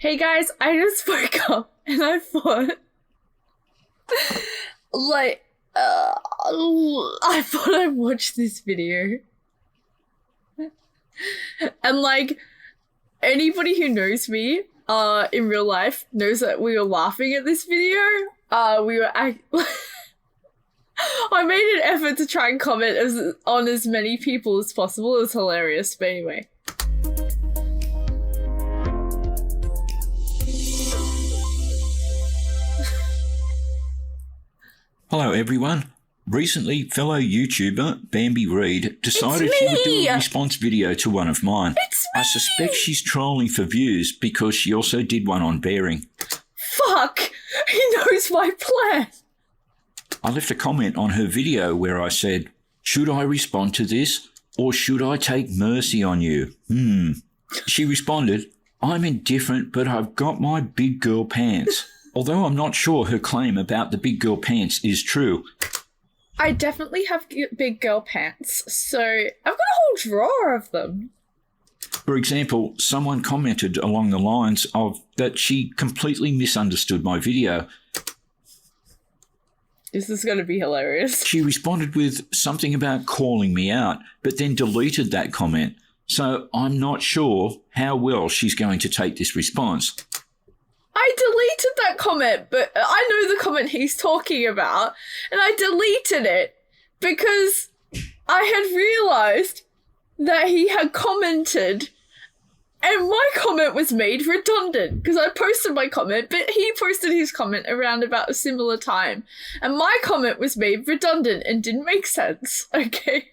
Hey guys, I just woke up and I thought, I thought I'd watch this video. And anybody who knows me in real life knows that we were laughing at this video. I made an effort to try and comment on as many people as possible. It was hilarious, but anyway. Hello everyone. Recently, fellow YouTuber Bambi Reed decided she would do a response video to one of mine. I suspect she's trolling for views because she also did one on bearing. Fuck! He knows my plan! I left a comment on her video where I said, "Should I respond to this or should I take mercy on you?" She responded, "I'm indifferent, but I've got my big girl pants." Although I'm not sure her claim about the big girl pants is true. I definitely have big girl pants, so I've got a whole drawer of them. For example, someone commented along the lines of that she completely misunderstood my video. This is going to be hilarious. She responded with something about calling me out, but then deleted that comment. So I'm not sure how well she's going to take this response. I deleted that comment, but I know the comment he's talking about, and I deleted it because I had realised that he had commented and my comment was made redundant because I posted my comment, but he posted his comment around about a similar time, and my comment was made redundant and didn't make sense, okay?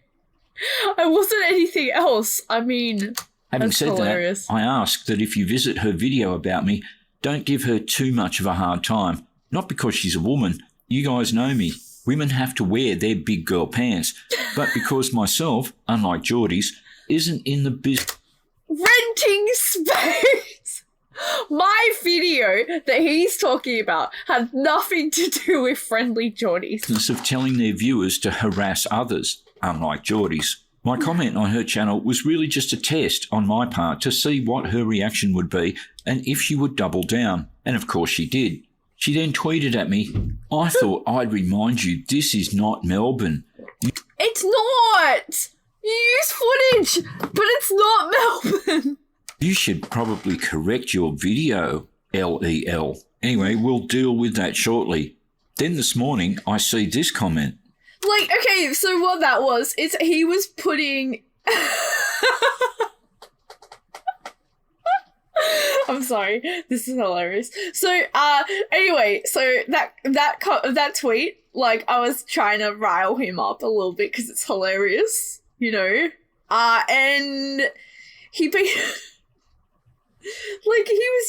I wasn't anything else. I mean, having said hilarious. That, I ask that if you visit her video about me, don't give her too much of a hard time. Not because she's a woman. You guys know me. Women have to wear their big girl pants. But because myself, unlike Geordie's, isn't in the business... renting space! My video that he's talking about had nothing to do with friendly Geordies. ...of telling their viewers to harass others, unlike Geordie's. My comment on her channel was really just a test on my part to see what her reaction would be and if she would double down. And of course she did. She then tweeted at me, "I thought I'd remind you this is not Melbourne." It's not! You use footage, but it's not Melbourne. "You should probably correct your video, LEL. Anyway, we'll deal with that shortly. Then this morning I see this comment. Okay, so what that was, is he was putting... I'm sorry, this is hilarious. So, anyway, so that tweet, I was trying to rile him up a little bit because it's hilarious, you know? And he was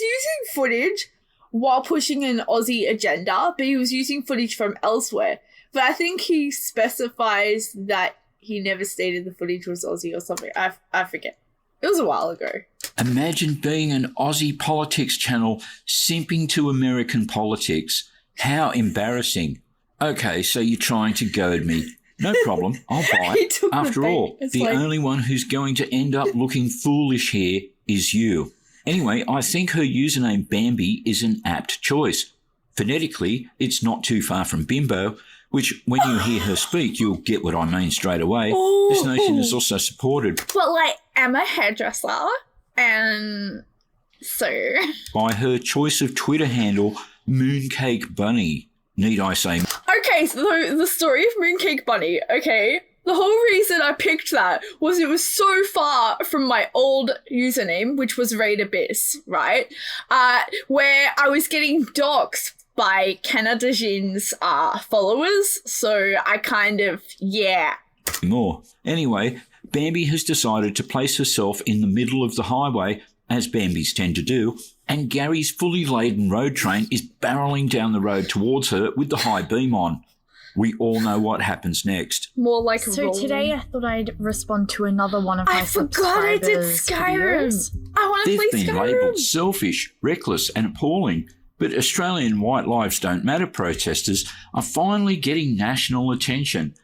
using footage while pushing an Aussie agenda, but he was using footage from elsewhere. But I think he specifies that he never stated the footage was Aussie or something. I forget. It was a while ago. Imagine being an Aussie politics channel simping to American politics. How embarrassing. Okay, so you're trying to goad me. No problem, I'll buy it. After all, the only one who's going to end up looking foolish here is you. Anyway, I think her username Bambi is an apt choice. Phonetically, it's not too far from bimbo, which when you hear her speak, you'll get what I mean straight away. Ooh. This notion is also supported. But I'm a hairdresser, and so... by her choice of Twitter handle, Mooncake Bunny. Need I say... Okay, so the story of Mooncake Bunny, okay? The whole reason I picked that was it was so far from my old username, which was Raid Abyss, right? Where I was getting doxxed by Canada Jin's followers, so I kind of, yeah. More. Anyway, Bambi has decided to place herself in the middle of the highway, as Bambis tend to do, and Gary's fully laden road train is barrelling down the road towards her with the high beam on. We all know what happens next. More like so rolling. Today I thought I'd respond to another one of my subscribers' I forgot I did Skyrim. videos. I want to play Skyrim. They've been labelled selfish, reckless and appalling. But Australian White Lives Don't Matter protesters are finally getting national attention.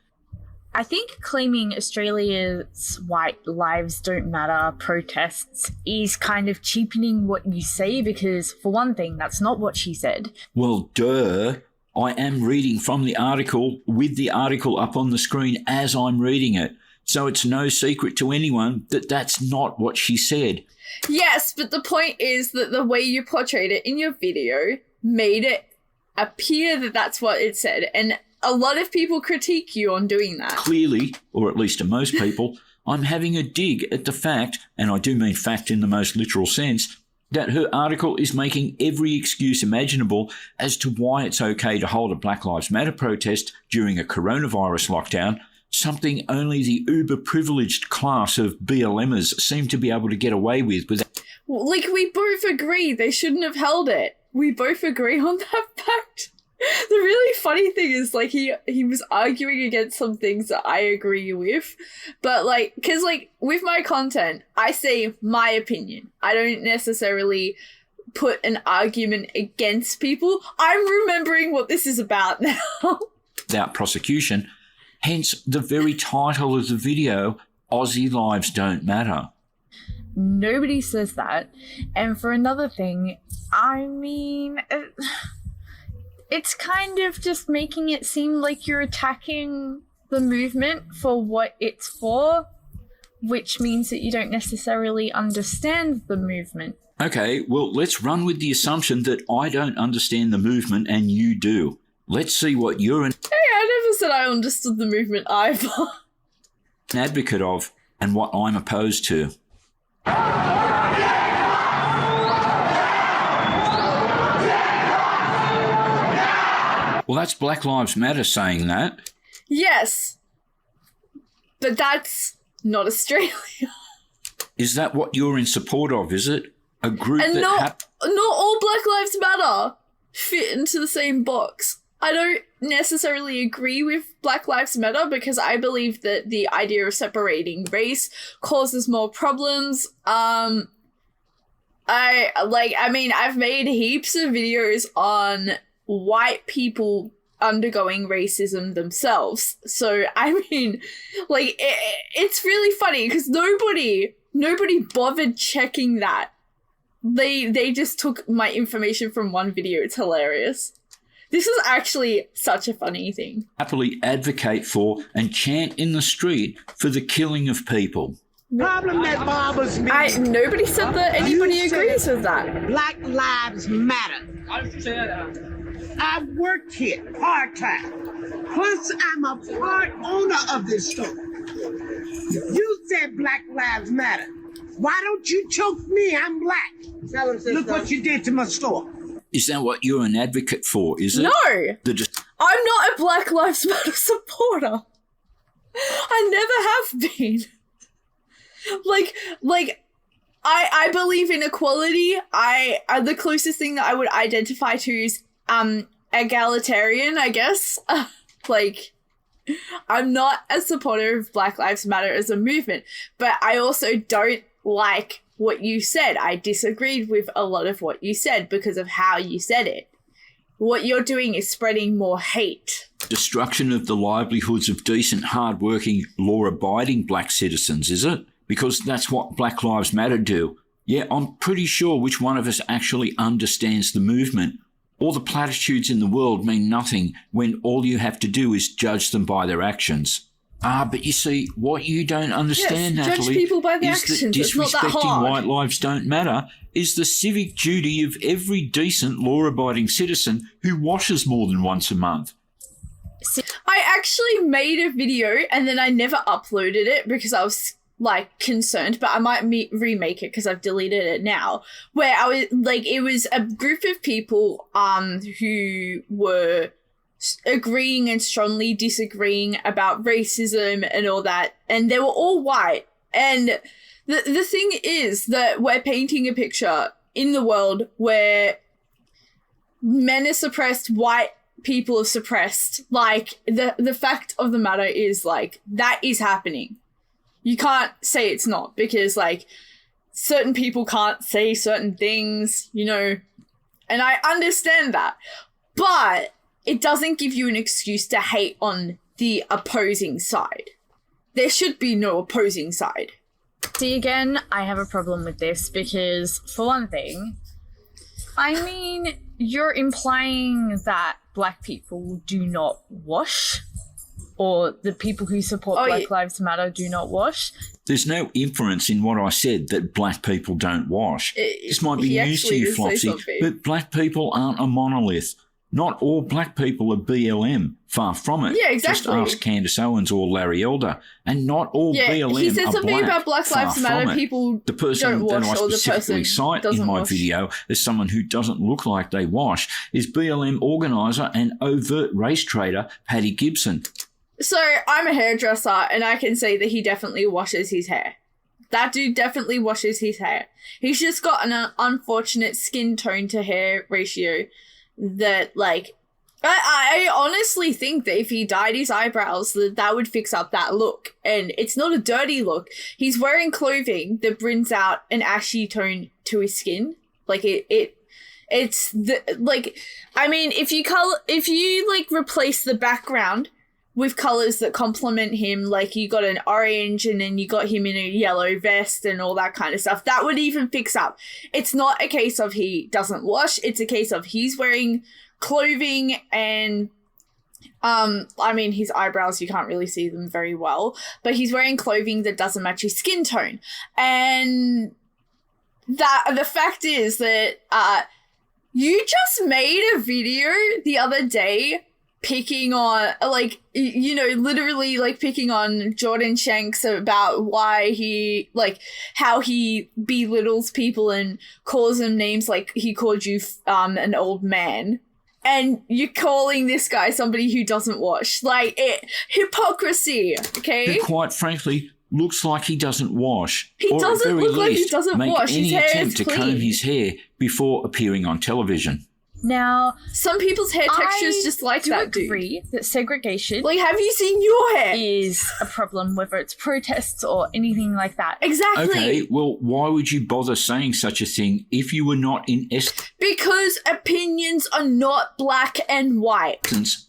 I think claiming Australia's white lives don't matter protests is kind of cheapening what you say because, for one thing, that's not what she said. Well, duh. I am reading from the article with the article up on the screen as I'm reading it. So it's no secret to anyone that that's not what she said. Yes, but the point is that the way you portrayed it in your video made it appear that that's what it said. And a lot of people critique you on doing that. Clearly, or at least to most people, I'm having a dig at the fact, and I do mean fact in the most literal sense, that her article is making every excuse imaginable as to why it's okay to hold a Black Lives Matter protest during a coronavirus lockdown, something only the uber-privileged class of BLMers seem to be able to get away with. Like, we both agree they shouldn't have held it. We both agree on that fact. The really funny thing is, like, he was arguing against some things that I agree with, but, like, because, like, with my content, I say my opinion. I don't necessarily put an argument against people. I'm remembering what this is about now. Without prosecution, hence the very title of the video, Aussie Lives Don't Matter. Nobody says that. And for another thing, I mean... it's kind of just making it seem like you're attacking the movement for what it's for, which means that you don't necessarily understand the movement. Okay, well, let's run with the assumption that I don't understand the movement and you do. Let's see what you're an I never said I understood the movement either. advocate of and what I'm opposed to. Well, that's Black Lives Matter saying that. Yes. But that's not Australia. Is that what you're in support of, is it? A group and that... not all Black Lives Matter fit into the same box. I don't necessarily agree with Black Lives Matter because I believe that the idea of separating race causes more problems. I've made heaps of videos on white people undergoing racism themselves. So, I mean, like, it's really funny because nobody bothered checking that. They just took my information from one video. It's hilarious. This is actually such a funny thing. Happily advocate for and chant in the street for the killing of people. Problem that bothers me. Nobody said that anybody agrees with that. Black Lives Matter. I worked here part-time. Plus, I'm a part owner of this store. You said Black Lives Matter. Why don't you choke me? I'm black. Look what you did to my store. Is that what you're an advocate for, is it? No! I'm not a Black Lives Matter supporter. I never have been. I believe in equality. The closest thing that I would identify to is egalitarian, I guess. I'm not a supporter of Black Lives Matter as a movement, but I also don't like what you said. I disagreed with a lot of what you said because of how you said it. What you're doing is spreading more hate. Destruction of the livelihoods of decent, hard-working, law-abiding black citizens, is it? Because that's what Black Lives Matter do. Yeah, I'm pretty sure which one of us actually understands the movement. All the platitudes in the world mean nothing when all you have to do is judge them by their actions. But you see, what you don't understand, yes, Natalie, judge people by the is actions. that disrespecting white lives don't matter is the civic duty of every decent, law-abiding citizen who washes more than once a month. I actually made a video and then I never uploaded it because I was concerned, but I might remake it because I've deleted it now, where I was it was a group of people who were agreeing and strongly disagreeing about racism and all that, and they were all white. And the thing is that we're painting a picture in the world where men are suppressed, white people are suppressed. The fact of the matter is that is happening. You can't say it's not because certain people can't say certain things, and I understand that, but it doesn't give you an excuse to hate on the opposing side. there should be no opposing side. See, again, I have a problem with this because, for one thing, I mean, you're implying that black people do not wash, or the people who support Black Lives Matter do not wash. There's no inference in what I said that black people don't wash. This might be news to you, Flopsy, but black people aren't a monolith. Not all black people are BLM. Far from it. Yeah, exactly. Just ask Candace Owens or Larry Elder. And not all BLM he said are something black. about Black Lives Matter. People the person don't wash, that I specifically cite in my video as someone who doesn't look like they wash is BLM organiser and overt race trader Paddy Gibson. So I'm a hairdresser and I can say that he definitely washes his hair. That dude definitely washes his hair. He's just got an unfortunate skin tone to hair ratio that, like, I honestly think that if he dyed his eyebrows, that would fix up that look. And it's not a dirty look. He's wearing clothing that brings out an ashy tone to his skin. Like, it's the, like, I mean, if you like replace the background with colors that complement him, like you got an orange and then you got him in a yellow vest and all that kind of stuff, that would even fix up. It's not a case of he doesn't wash. It's a case of he's wearing clothing and, I mean, his eyebrows, you can't really see them very well, but he's wearing clothing that doesn't match his skin tone. And the fact is that, you just made a video the other day picking on, like, you know, literally, like, picking on Jordan Shanks about why he, like, how he belittles people and calls them names like he called you an old man. And you're calling this guy somebody who doesn't wash. Like, hypocrisy, okay? Who, quite frankly, looks like he doesn't wash. He doesn't look like he doesn't wash. Make any attempt to clean. comb his hair before appearing on television. Now, some people's hair texture is just like that, dude. I agree that segregation, like, have you seen your hair? Is a problem, whether it's protests or anything like that. Exactly. Okay, well, why would you bother saying such a thing if you were not in Because opinions are not black and white.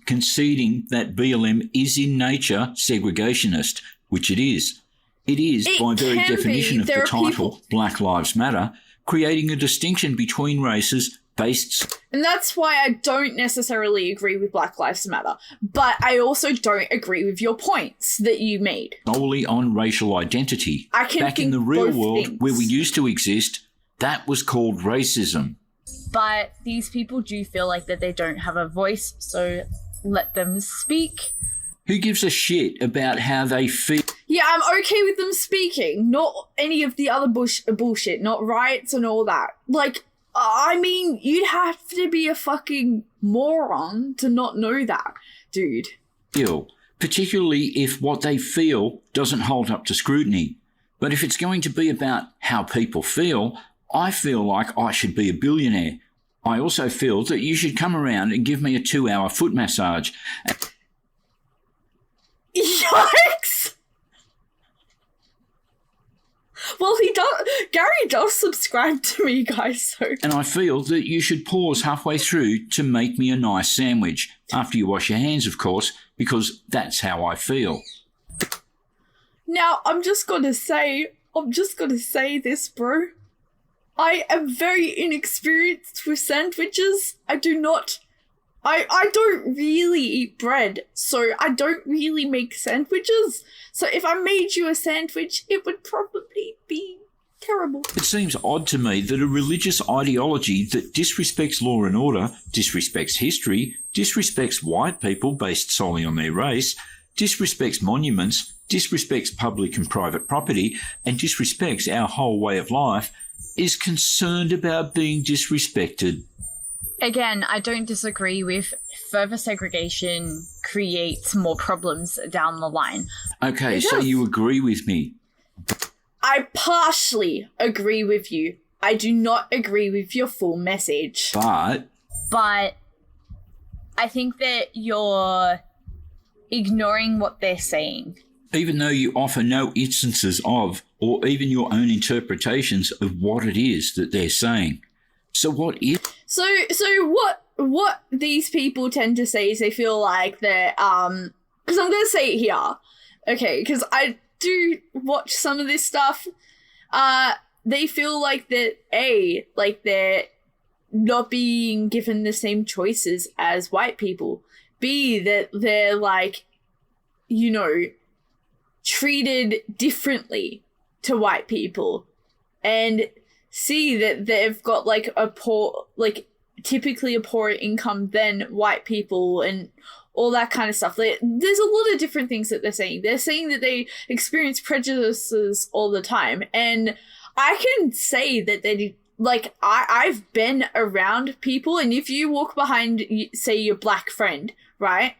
Conceding that BLM is in nature segregationist, which it is. It is, by very definition of the title, Black Lives Matter, creating a distinction between races based. And that's why I don't necessarily agree with Black Lives Matter. But I also don't agree with your points that you made. Solely on racial identity. I can Back in the real world where we used to exist, that was called racism. But these people do feel like that they don't have a voice, so let them speak. Who gives a shit about how they feel? Yeah, I'm okay with them speaking. Not any of the other bullshit, not riots and all that. Like, I mean, you'd have to be a fucking moron to not know that, dude. Particularly if what they feel doesn't hold up to scrutiny. But if it's going to be about how people feel, I feel like I should be a billionaire. I also feel that you should come around and give me a 2-hour foot massage. Yikes! Well, Gary does subscribe to me, guys, so... And I feel that you should pause halfway through to make me a nice sandwich. After you wash your hands, of course, because that's how I feel. Now, I'm just gonna say this, bro. I am very inexperienced with sandwiches. I don't really eat bread, so I don't really make sandwiches. So if I made you a sandwich, it would probably be terrible. It seems odd to me that a religious ideology that disrespects law and order, disrespects history, disrespects white people based solely on their race, disrespects monuments, disrespects public and private property, and disrespects our whole way of life, is concerned about being disrespected. Again, I don't disagree with further segregation creates more problems down the line. Okay, so you agree with me. I partially agree with you. I do not agree with your full message. But I think that you're ignoring what they're saying. Even though you offer no instances of, or even your own interpretations of what it is that they're saying. So what is... So what these people tend to say is they feel like they're, because I'm going to say it here, okay, because I do watch some of this stuff, they feel like that, A, like they're not being given the same choices as white people. B, that they're like, you know, treated differently to white people. And C, that they've got like a poor, like typically a poorer income than white people and all that kind of stuff. There's a lot of different things that they're saying. They're saying that they experience prejudices all the time. And I can say that they, like, I've been around people, and if you walk behind, say, your black friend, right?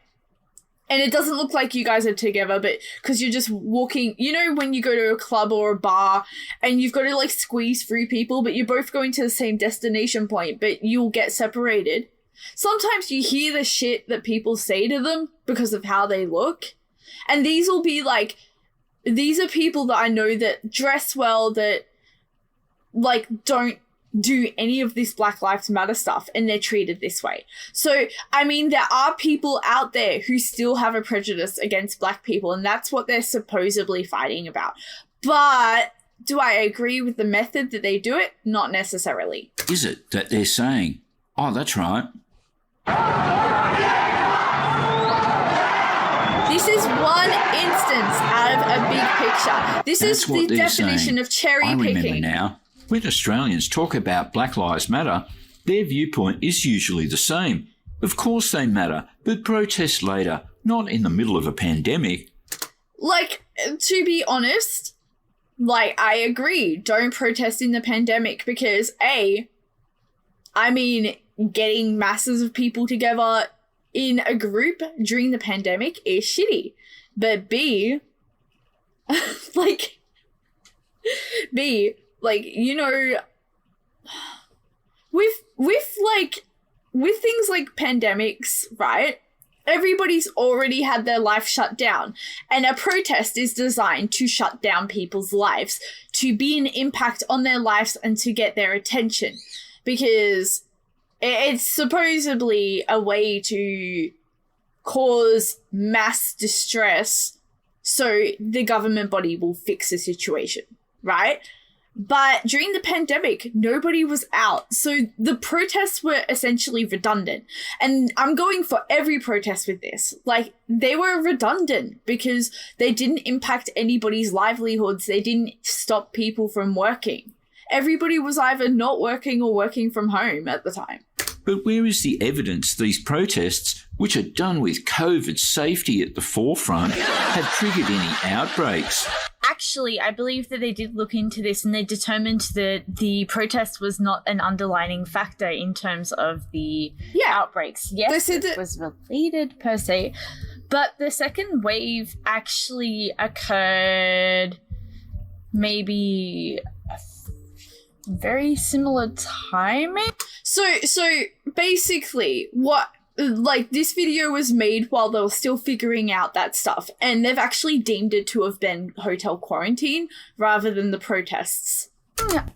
And it doesn't look like you guys are together, but because you're just walking, you know, when you go to a club or a bar and you've got to like squeeze through people, but you're both going to the same destination point, but you'll get separated. Sometimes you hear the shit that people say to them because of how they look. And these will be like, these are people that I know that dress well, that like don't do any of this Black Lives Matter stuff, and they're treated this way. So, I mean, there are people out there who still have a prejudice against black people, and that's what they're supposedly fighting about. But do I agree with the method that they do it? Not necessarily. Is it that they're saying, oh, that's right, this is one instance out of a big picture. This that's is what the they're definition saying. of cherry I remember picking. now. When Australians talk about Black Lives Matter, their viewpoint is usually the same. Of course they matter, but protest later, not in the middle of a pandemic. Like, to be honest, like, I agree. Don't protest in the pandemic because, A, I mean, getting masses of people together in a group during the pandemic is shitty. But B, like, you know, with things like pandemics, right? Everybody's already had their life shut down, and a protest is designed to shut down people's lives, to be an impact on their lives and to get their attention, because it's supposedly a way to cause mass distress so the government body will fix the situation, right? But during the pandemic, nobody was out. So the protests were essentially redundant. And I'm going for every protest with this. Like, they were redundant because they didn't impact anybody's livelihoods. They didn't stop people from working. Everybody was either not working or working from home at the time. But where is the evidence these protests, which are done with COVID safety at the forefront, have triggered any outbreaks? Actually, I believe that they did look into this and they determined that the protest was not an underlining factor in terms of the outbreaks. Yes, it was related per se, but the second wave actually occurred maybe a very similar timing. So basically, what, like, this video was made while they were still figuring out that stuff, and they've actually deemed it to have been hotel quarantine rather than the protests.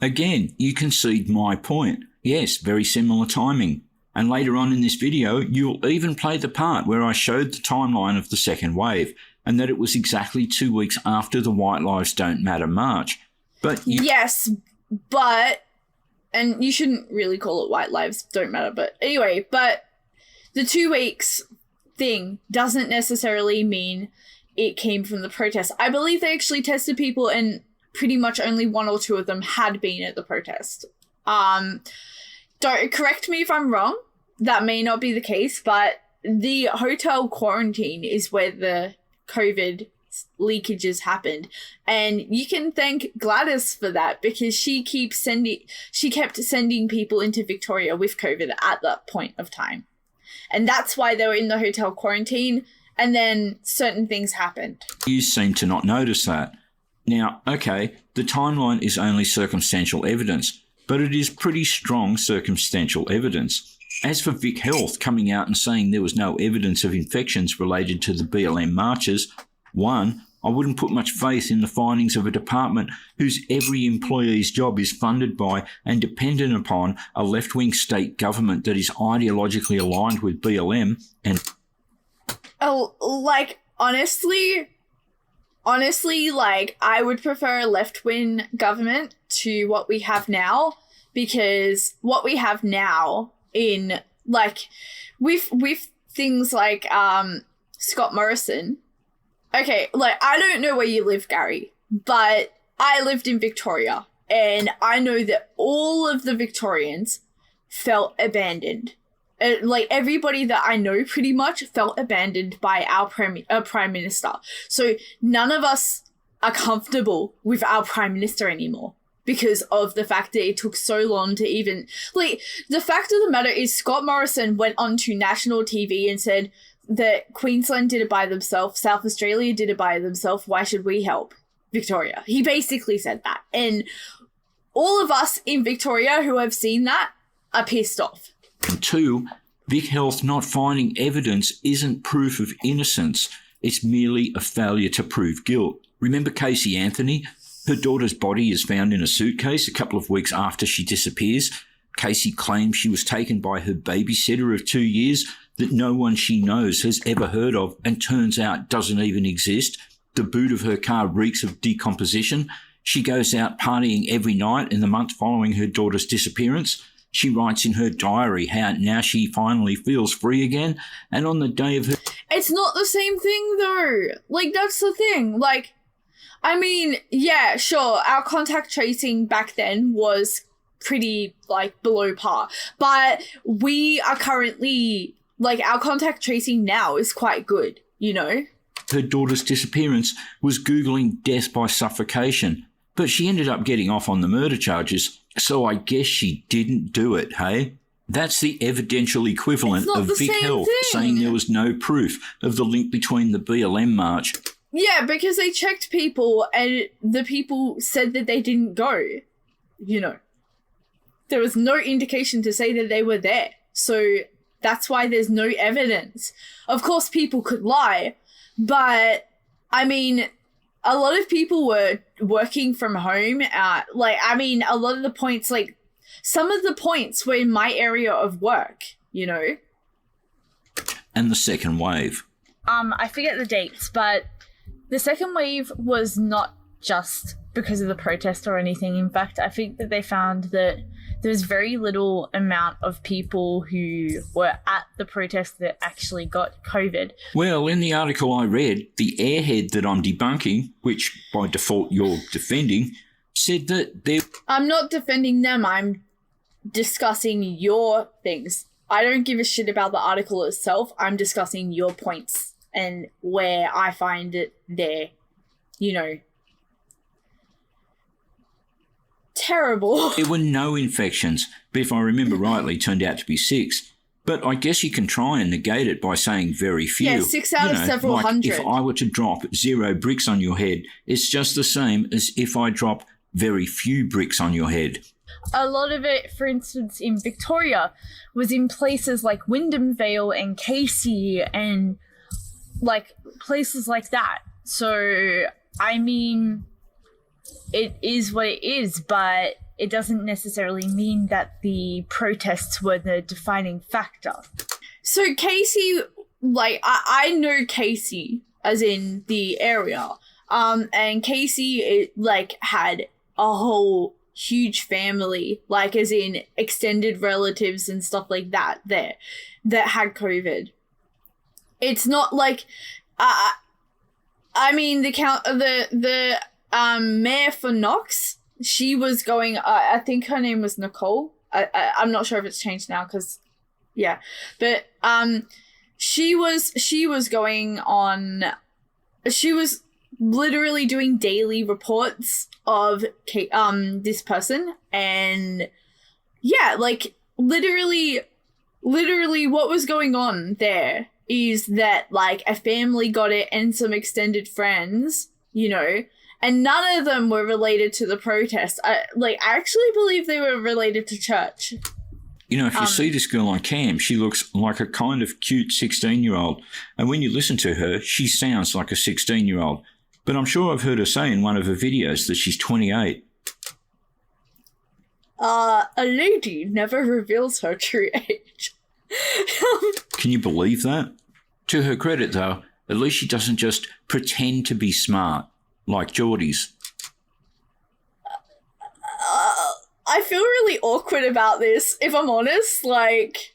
Again, you concede my point. Yes, very similar timing. And later on in this video, you'll even play the part where I showed the timeline of the second wave, and that it was exactly 2 weeks after the White Lives Don't Matter march. But yes, but, and you shouldn't really call it White Lives Don't Matter, but anyway, but the 2 weeks thing doesn't necessarily mean it came from the protest. I believe they actually tested people and pretty much only 1 or 2 of them had been at the protest. Don't correct me if I'm wrong. That may not be the case, but the hotel quarantine is where the COVID leakages happened. And you can thank Gladys for that because she kept sending people into Victoria with COVID at that point of time. And that's why they were in the hotel quarantine, and then certain things happened. You seem to not notice that. Now, okay, the timeline is only circumstantial evidence, but it is pretty strong circumstantial evidence. As for Vic Health coming out and saying there was no evidence of infections related to the BLM marches, one, I wouldn't put much faith in the findings of a department whose every employee's job is funded by and dependent upon a left-wing state government that is ideologically aligned with BLM and... Oh, like, honestly, honestly, like, I would prefer a left-wing government to what we have now, because what we have now in, like, with things like Scott Morrison. Okay, like, I don't know where you live, Gary, but I lived in Victoria, and I know that all of the Victorians felt abandoned. Like, everybody that I know pretty much felt abandoned by our Prime Minister. So none of us are comfortable with our Prime Minister anymore because of the fact that it took so long to even... Like, the fact of the matter is Scott Morrison went onto national TV and said that Queensland did it by themselves, South Australia did it by themselves, why should we help Victoria? He basically said that. And all of us in Victoria who have seen that are pissed off. And 2, Vic Health not finding evidence isn't proof of innocence. It's merely a failure to prove guilt. Remember Casey Anthony? Her daughter's body is found in a suitcase a couple of weeks after she disappears. Casey claims she was taken by her babysitter of 2 years that no one she knows has ever heard of and turns out doesn't even exist. The boot of her car reeks of decomposition. She goes out partying every night in the month following her daughter's disappearance. She writes in her diary how now she finally feels free again, and on the day of her... It's not the same thing, though. Like, that's the thing. Like, I mean, yeah, sure, our contact tracing back then was pretty, like, below par. But we are currently... Like, our contact tracing now is quite good, you know? Her daughter's disappearance was Googling death by suffocation, but she ended up getting off on the murder charges, so I guess she didn't do it, hey? That's the evidential equivalent of Vic Health saying there was no proof of the link between the BLM march. Yeah, because they checked people and the people said that they didn't go, you know. There was no indication to say that they were there, so that's why there's no evidence. Of course, people could lie, but, I mean, a lot of people were working from home. A lot of the points, like, some of the points were in my area of work, you know? And the second wave. I forget the dates, but the second wave was not just because of the protest or anything. In fact, I think that they found that there's very little amount of people who were at the protest that actually got COVID. Well, in the article I read, the airhead that I'm debunking, which by default you're defending, said that there... I'm not defending them, I'm discussing your things. I don't give a shit about the article itself, I'm discussing your points and where I find it there, you know. Terrible. There were no infections, but if I remember rightly, turned out to be 6. But I guess you can try and negate it by saying very few. Yeah, 6 out of several hundred. If I were to drop 0 bricks on your head, it's just the same as if I drop very few bricks on your head. A lot of it, for instance, in Victoria, was in places like Wyndham Vale and Casey and, like, places like that. So, I mean... It is what it is, but it doesn't necessarily mean that the protests were the defining factor. So Casey, like, I know Casey, as in the area, and Casey, had a whole huge family, like, as in extended relatives and stuff like that there, that had COVID. It's not like, I mean, the mayor for Knox, she was going, I think her name was Nicole. I'm not sure if it's changed now because, yeah. But she was going on, she was literally doing daily reports of this person. And yeah, like literally what was going on there is that like a family got it and some extended friends, you know, and none of them were related to the protest. I actually believe they were related to church. You know, if you see this girl on cam, she looks like a kind of cute 16-year-old. And when you listen to her, she sounds like a 16-year-old. But I'm sure I've heard her say in one of her videos that she's 28. A lady never reveals her true age. Can you believe that? To her credit, though, At least she doesn't just pretend to be smart, like Geordie's. I feel really awkward about this, if I'm honest. Like...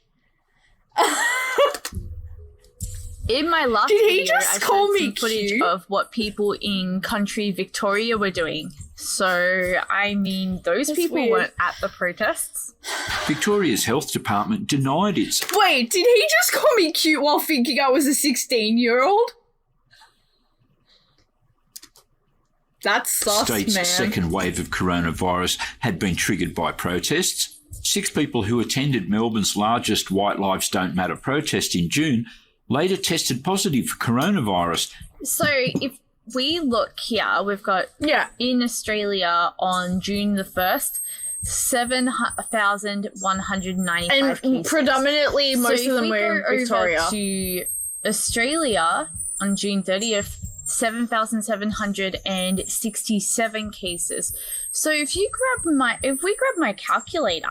In my last Did he video, just I call showed me some footage cute? of what people in country Victoria were doing. So, I mean, those That's people weird. weren't at the protests. Victoria's health department denied its Wait, did he just call me cute while thinking I was a 16-year-old? That's sus, state's man. second wave of coronavirus had been triggered by protests. 6 people who attended Melbourne's largest White Lives Don't Matter protest in June later tested positive for coronavirus. So, if we look here, we've got Yeah. in Australia on June the 1st, 7,195 And cases. predominantly, most So of them if we were go in Victoria. over to Australia on June 30th, 7,767 cases. So if we grab my calculator,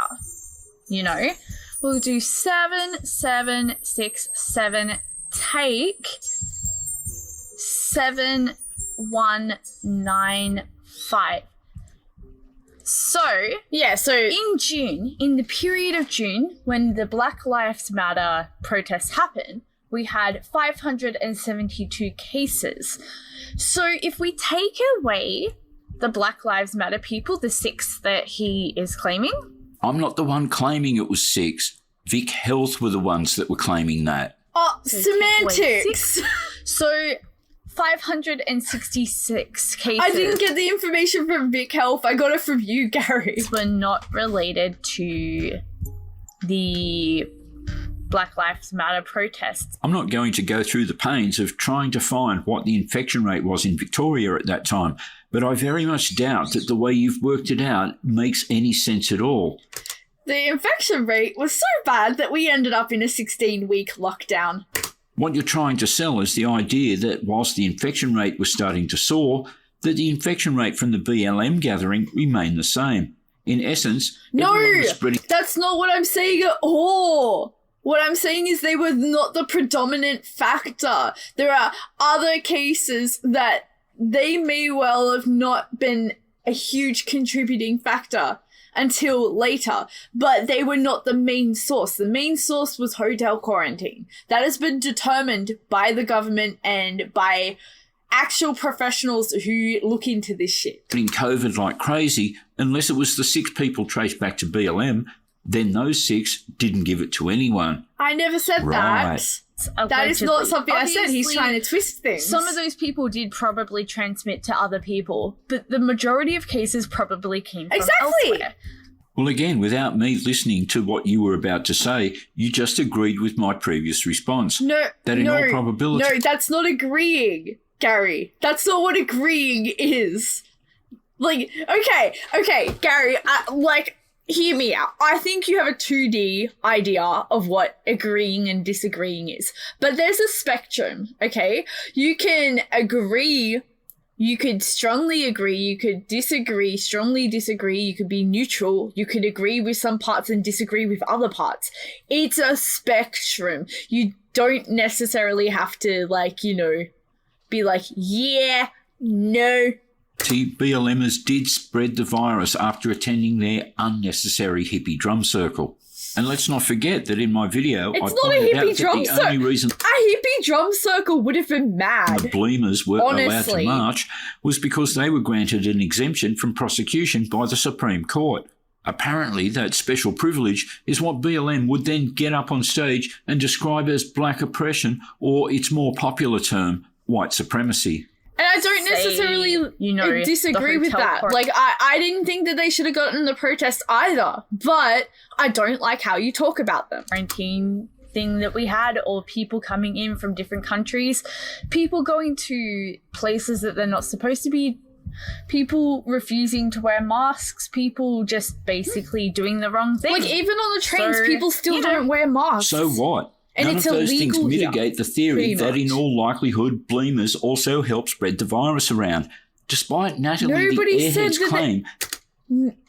we'll do 7,767 take 7,195. So Yeah, so... in June, in the period of June, when the Black Lives Matter protests happened, we had 572 cases. So if we take away the Black Lives Matter people, the 6 that he is claiming, I'm not the one claiming it was 6. Vic Health were the ones that were claiming that. Oh, So take away semantics! so 566 cases I didn't get the information from Vic Health. I got it from you, Gary. were not related to the Black Lives Matter protests. I'm not going to go through the pains of trying to find what the infection rate was in Victoria at that time, but I very much doubt that the way you've worked it out makes any sense at all. The infection rate was so bad that we ended up in a 16-week lockdown. What you're trying to sell is the idea that whilst the infection rate was starting to soar, that the infection rate from the BLM gathering remained the same. In essence, No, everyone was spreading. that's not what I'm saying at all. What I'm saying is they were not the predominant factor. There are other cases that they may well have not been a huge contributing factor until later, but they were not the main source. The main source was hotel quarantine. That has been determined by the government and by actual professionals who look into this shit. COVID like crazy, unless it was the 6 people traced back to BLM, then those 6 didn't give it to anyone. I never said Right. that. That is not something I said. He's Obviously, trying to twist things. Some of those people did probably transmit to other people, but the majority of cases probably came from Exactly. elsewhere. Well, again, without me listening to what you were about to say, you just agreed with my previous response. No, That in no, all probability... No, that's not agreeing, Gary. That's not what agreeing is. Like, okay, Gary, hear me out. I think you have a 2D idea of what agreeing and disagreeing is. But there's a spectrum, okay? You can agree, you could strongly agree, you could disagree, strongly disagree, you could be neutral, you could agree with some parts and disagree with other parts. It's a spectrum. You don't necessarily have to, be like, yeah, no. BLMers did spread the virus after attending their unnecessary hippie drum circle. And let's not forget that in my video, It's I not a pointed out hippie drum that the only reason A hippie drum circle would have been mad. the Bleemers were allowed Honestly. to march was because they were granted an exemption from prosecution by the Supreme Court. Apparently, that special privilege is what BLM would then get up on stage and describe as black oppression, or its more popular term, white supremacy. And I don't necessarily disagree with that. I didn't think that they should have gotten the protest either, but I don't like how you talk about them. Quarantine thing that we had, or people coming in from different countries, people going to places that they're not supposed to be, people refusing to wear masks, people just basically doing the wrong thing. Like, even on the trains, So, people still you know. don't wear masks. So what? And None it's of those things illegal here, mitigate the theory pretty that in much. all likelihood, Bleemers also help spread the virus around. Despite Natalie Nobody the said Airhead's that claim,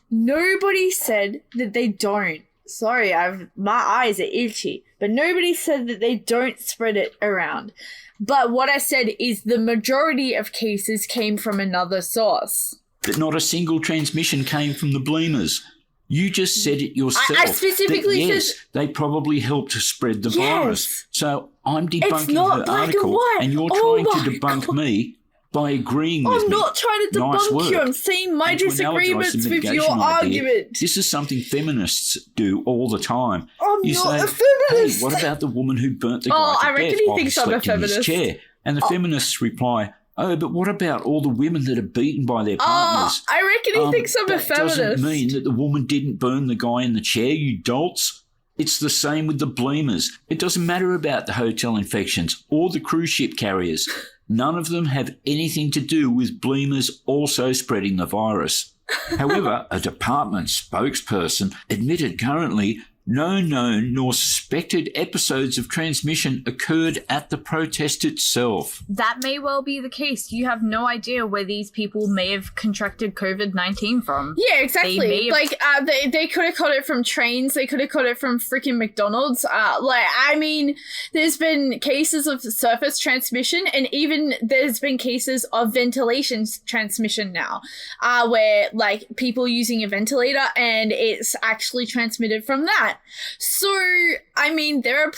Nobody said that they don't. Sorry, my eyes are itchy. But nobody said that they don't spread it around. But what I said is the majority of cases came from another source. But not a single transmission came from the Bleemers. You just said it yourself. I specifically that, yes, said... they probably helped to spread the Yes. virus. So I'm It's debunking not her black and article, white. and you're Oh trying to my debunk God. me by agreeing with I'm me. not trying to Nice debunk you. work. I'm saying my And to analogize disagreements the with mitigation your idea, argument. This is something feminists do all the time. I'm You not say, a feminist. hey, what about the woman who burnt the Oh, guy I to reckon death he while he thinks I'm a slept in his feminist. chair? And the feminists reply, oh, but what about all the women that are beaten by their Oh, partners? I reckon he thinks I'm a That doesn't feminist. mean that the woman didn't burn the guy in the chair, you dolts. It's the same with the Bleemers. It doesn't matter about the hotel infections or the cruise ship carriers. None of them have anything to do with Bleemers also spreading the virus. However, a department spokesperson admitted currently no known nor suspected episodes of transmission occurred at the protest itself. That may well be the case. You have no idea where these people may have contracted COVID-19 from. Yeah, They exactly. may have- Like, they could have caught it from trains. They could have caught it from freaking McDonald's. There's been cases of surface transmission, and even there's been cases of ventilation transmission now, where, like, people using a ventilator and it's actually transmitted from that. So, I mean, there are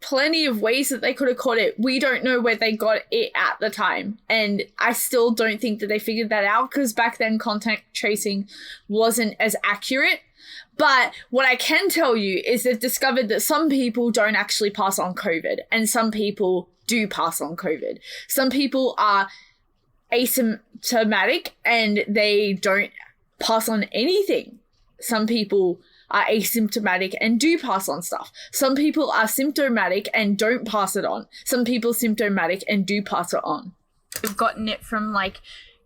plenty of ways that they could have caught it. We don't know where they got it at the time. And I still don't think that they figured that out, because back then contact tracing wasn't as accurate. But what I can tell you is they've discovered that some people don't actually pass on COVID, and some people do pass on COVID. Some people are asymptomatic and they don't pass on anything. Some people are asymptomatic and do pass on stuff. Some people are symptomatic and don't pass it on. Some people symptomatic and do pass it on. We've gotten it from, like,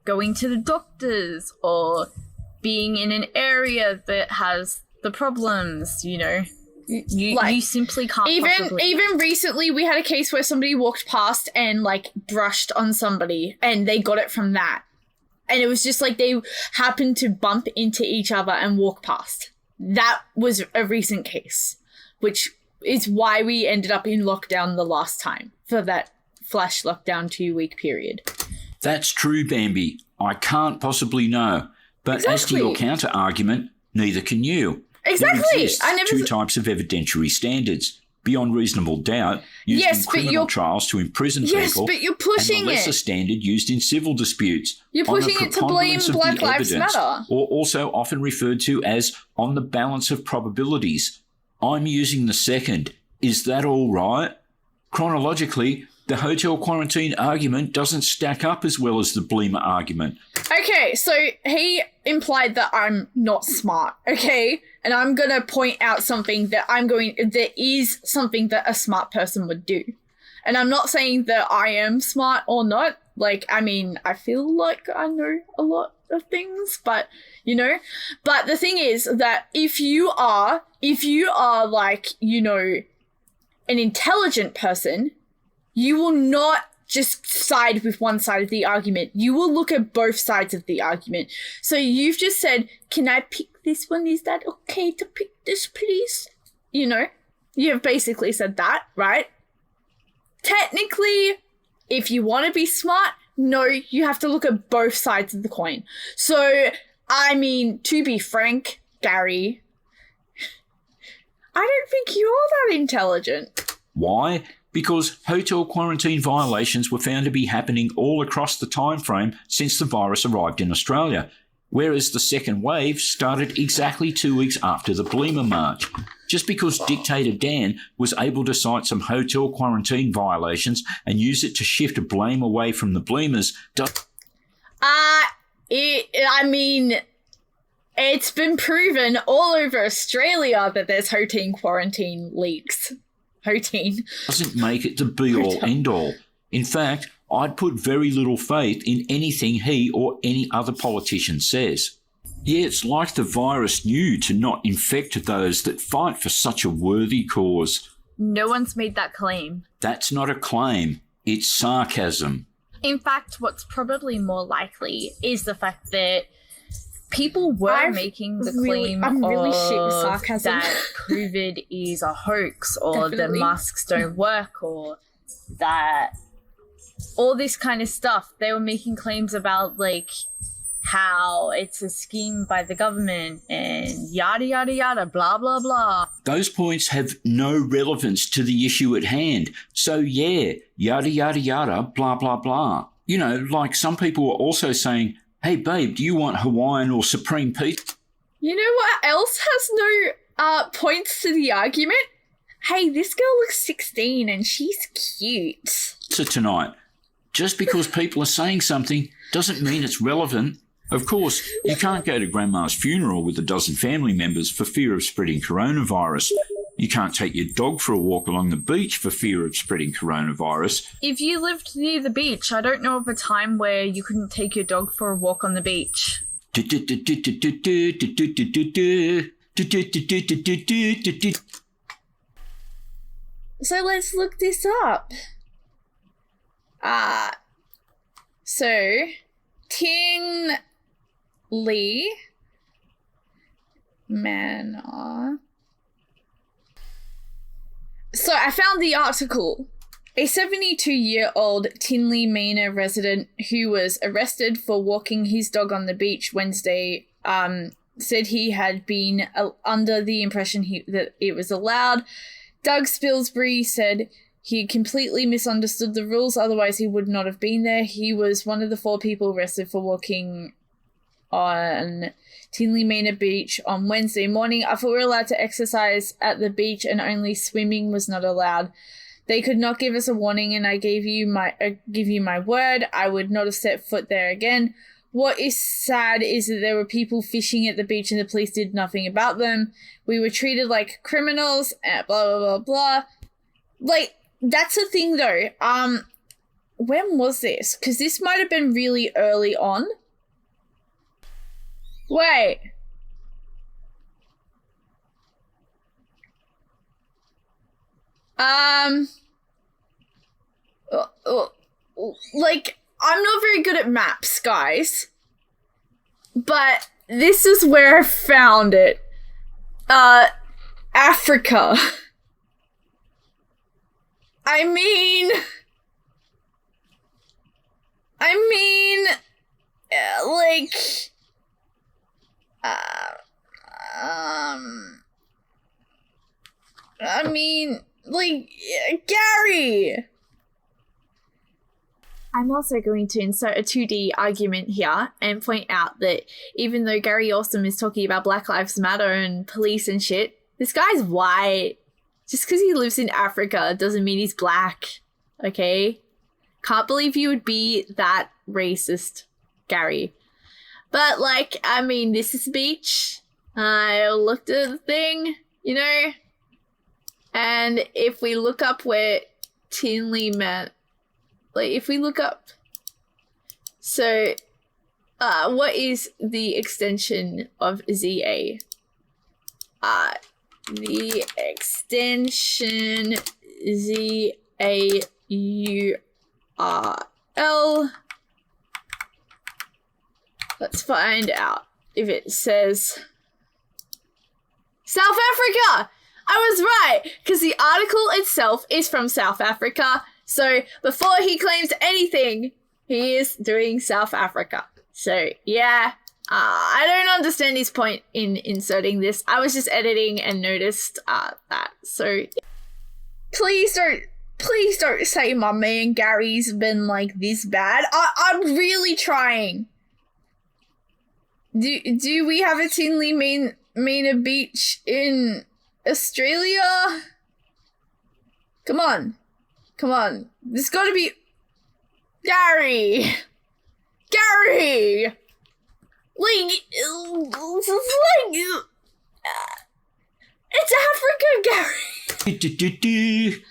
going to the doctors or being in an area that has the problems, you know. You simply can't possibly... Even recently, we had a case where somebody walked past and, like, brushed on somebody, and they got it from that. And it was just like they happened to bump into each other and walk past. That was a recent case, which is why we ended up in lockdown the last time for that flash lockdown 2-week period. That's true, Bambi. I can't possibly know. But as to your counter-argument, neither can you. Exactly. There exists two types of evidentiary standards. Beyond reasonable doubt, used in criminal trials to imprison people. Yes, but you're pushing and the lesser standard used in civil disputes. You're pushing it to blame Black Lives Matter. Or also often referred to as on the balance of probabilities. I'm using the second. Is that all right? Chronologically, the hotel quarantine argument doesn't stack up as well as the Bleemer argument. Okay, so he implied that I'm not smart, okay? And I'm going to point out something that that is something that a smart person would do. And I'm not saying that I am smart or not. Like, I mean, I feel like I know a lot of things, but, you know. But the thing is that if you are like, you know, an intelligent person, you will not just side with one side of the argument. You will look at both sides of the argument. So you've just said, can I pick this one? Is that okay to pick this, please? You know, you have basically said that, right? Technically, if you want to be smart, no, you have to look at both sides of the coin. So, I mean, to be frank, Gary, I don't think you're that intelligent. Why? Because hotel quarantine violations were found to be happening all across the time frame since the virus arrived in Australia, whereas the second wave started exactly 2 weeks after the Bleemer March. Just because Dictator Dan was able to cite some hotel quarantine violations and use it to shift blame away from the Bleemers it's been proven all over Australia that there's hotel quarantine leaks. doesn't make it the be-all, end-all. In fact, I'd put very little faith in anything he or any other politician says. Yeah, it's like the virus knew to not infect those that fight for such a worthy cause. No one's made that claim. That's not a claim. It's sarcasm. In fact, what's probably more likely is the fact that people were making the claim I'm really shit with of sarcasm. that COVID is a hoax, or Definitely. the masks don't work, or that all this kind of stuff. They were making claims about, like, how it's a scheme by the government and yada, yada, yada, blah, blah, blah. Those points have no relevance to the issue at hand. So, yeah, yada, yada, yada, blah, blah, blah. You know, like some people were also saying, hey, babe, do you want Hawaiian or Supreme Pizza? You know what else has no points to the argument? Hey, this girl looks 16 and she's cute. Tonight. Just because people are saying something doesn't mean it's relevant. Of course, you can't go to grandma's funeral with a dozen family members for fear of spreading coronavirus. You can't take your dog for a walk along the beach for fear of spreading coronavirus. If you lived near the beach, I don't know of a time where you couldn't take your dog for a walk on the beach. So let's look this up. So Tin Lee Manor. So I found the article. A 72-year-old Tinley Manor resident who was arrested for walking his dog on the beach Wednesday said he had been under the impression that it was allowed. Doug Spilsbury said he completely misunderstood the rules, otherwise he would not have been there. He was one of the 4 people arrested for walking on Tinley Manor Beach on Wednesday morning. I thought we were allowed to exercise at the beach and only swimming was not allowed. They could not give us a warning, and I give you my word, I would not have set foot there again. What is sad is that there were people fishing at the beach and the police did nothing about them. We were treated like criminals, blah, blah, blah, blah. Like, that's the thing, though. When was this? Because this might have been really early on. Wait. Like, I'm not very good at maps, guys. But this is where I found it. Africa. I mean, like, Gary. I'm also going to insert a 2D argument here and point out that even though Gary Orsum is talking about Black Lives Matter and police and shit, this guy's white. Just because he lives in Africa doesn't mean he's black, okay? Can't believe you would be that racist, Gary. But, like, I mean, this is the beach. I looked at the thing, you know? And if we look up where Tinley met, like, if we look up, so, what is the extension of ZA? The extension ZAURL. Let's find out if it says South Africa. I was right, because the article itself is from South Africa. So before he claims anything, he is doing South Africa. So yeah, I don't understand his point in inserting this. I was just editing and noticed that. So please don't say my man Gary's been like this bad. I'm really trying. Do we have a Tinley Manor Beach in Australia? Come on. There's gotta be... Gary! It's Africa, Gary! At the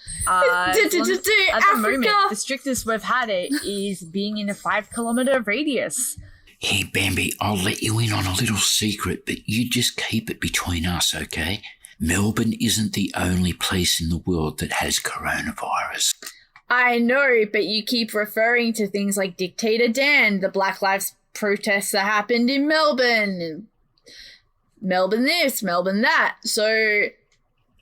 Africa. moment, the strictest we've had it is being in a 5-kilometer radius. Hey, Bambi, I'll let you in on a little secret, but you just keep it between us, okay? Melbourne isn't the only place in the world that has coronavirus. I know, but you keep referring to things like Dictator Dan, the Black Lives protests that happened in Melbourne. Melbourne this, Melbourne that. So,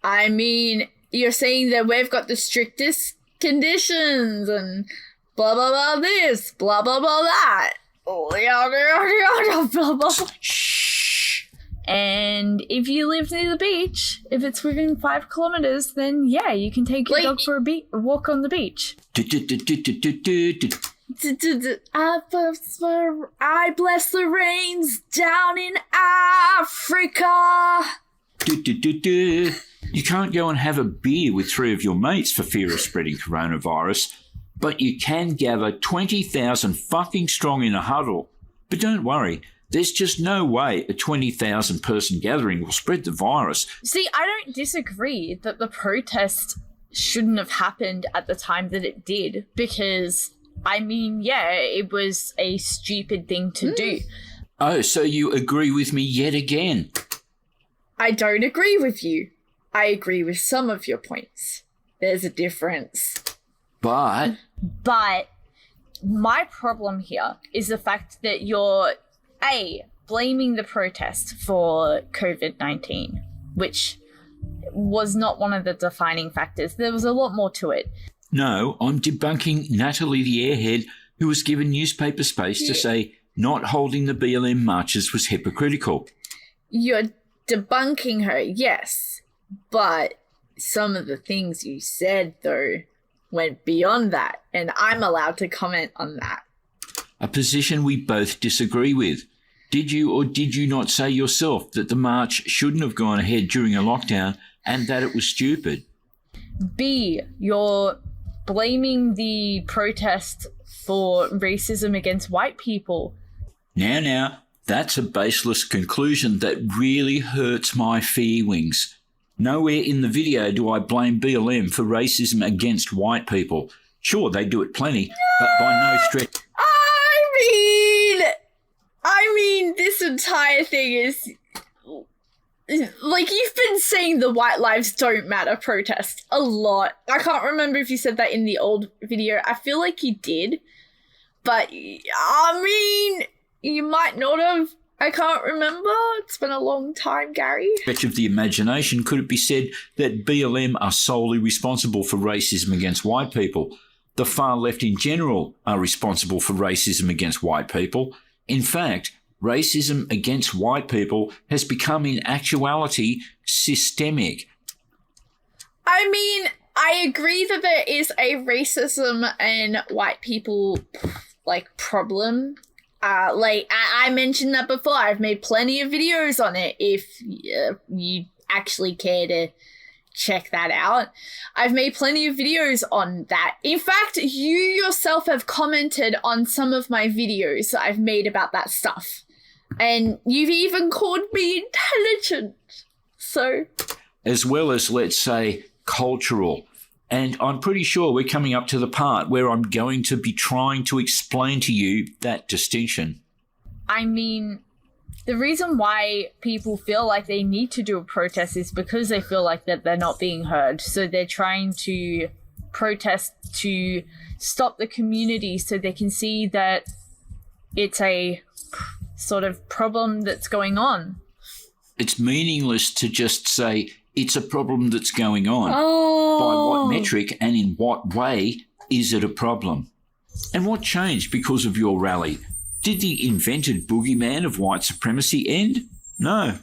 I mean, you're saying that we've got the strictest conditions and blah, blah, blah this, blah, blah, blah that. Blah, blah, blah. Shh. And if you live near the beach, if it's within 5 kilometers, then yeah, you can take your dog for a walk on the beach. I bless the rains down in Africa. You can't go and have a beer with 3 of your mates for fear of spreading coronavirus, but you can gather 20,000 fucking strong in a huddle. But don't worry, there's just no way a 20,000 person gathering will spread the virus. See, I don't disagree that the protest shouldn't have happened at the time that it did, because, I mean, yeah, it was a stupid thing to do. Oh, so you agree with me yet again? I don't agree with you. I agree with some of your points. There's a difference. But my problem here is the fact that you're, blaming the protest for COVID-19, which was not one of the defining factors. There was a lot more to it. No, I'm debunking Natalie the airhead, who was given newspaper space to say not holding the BLM marches was hypocritical. You're debunking her, yes, but some of the things you said, though, went beyond that, and I'm allowed to comment on that. A position we both disagree with. Did you or did you not say yourself that the march shouldn't have gone ahead during a lockdown and that it was stupid? B, you're blaming the protest for racism against white people. Now, that's a baseless conclusion that really hurts my feelings. Nowhere in the video do I blame BLM for racism against white people. Sure, they do it plenty, but by no stretch. I mean, this entire thing is, like, you've been saying the White Lives Don't Matter protest a lot. I can't remember if you said that in the old video. I feel like you did, but, I mean, you might not have. I can't remember. It's been a long time, Gary. Stretch of the imagination, could it be said that BLM are solely responsible for racism against white people? The far left in general are responsible for racism against white people. In fact, racism against white people has become in actuality systemic. I mean, I agree that there is a racism and white people, like, problem. I mentioned that before. I've made plenty of videos on it if you actually care to check that out. I've made plenty of videos on that. In fact, you yourself have commented on some of my videos that I've made about that stuff. And you've even called me intelligent. So. As well as, let's say, cultural. And I'm pretty sure we're coming up to the part where I'm going to be trying to explain to you that distinction. I mean, the reason why people feel like they need to do a protest is because they feel like that they're not being heard. So they're trying to protest to stop the community so they can see that it's a sort of problem that's going on. It's meaningless to just say it's a problem that's going on. Oh. By what metric and in what way is it a problem? And what changed because of your rally? Did the invented boogeyman of white supremacy end? No.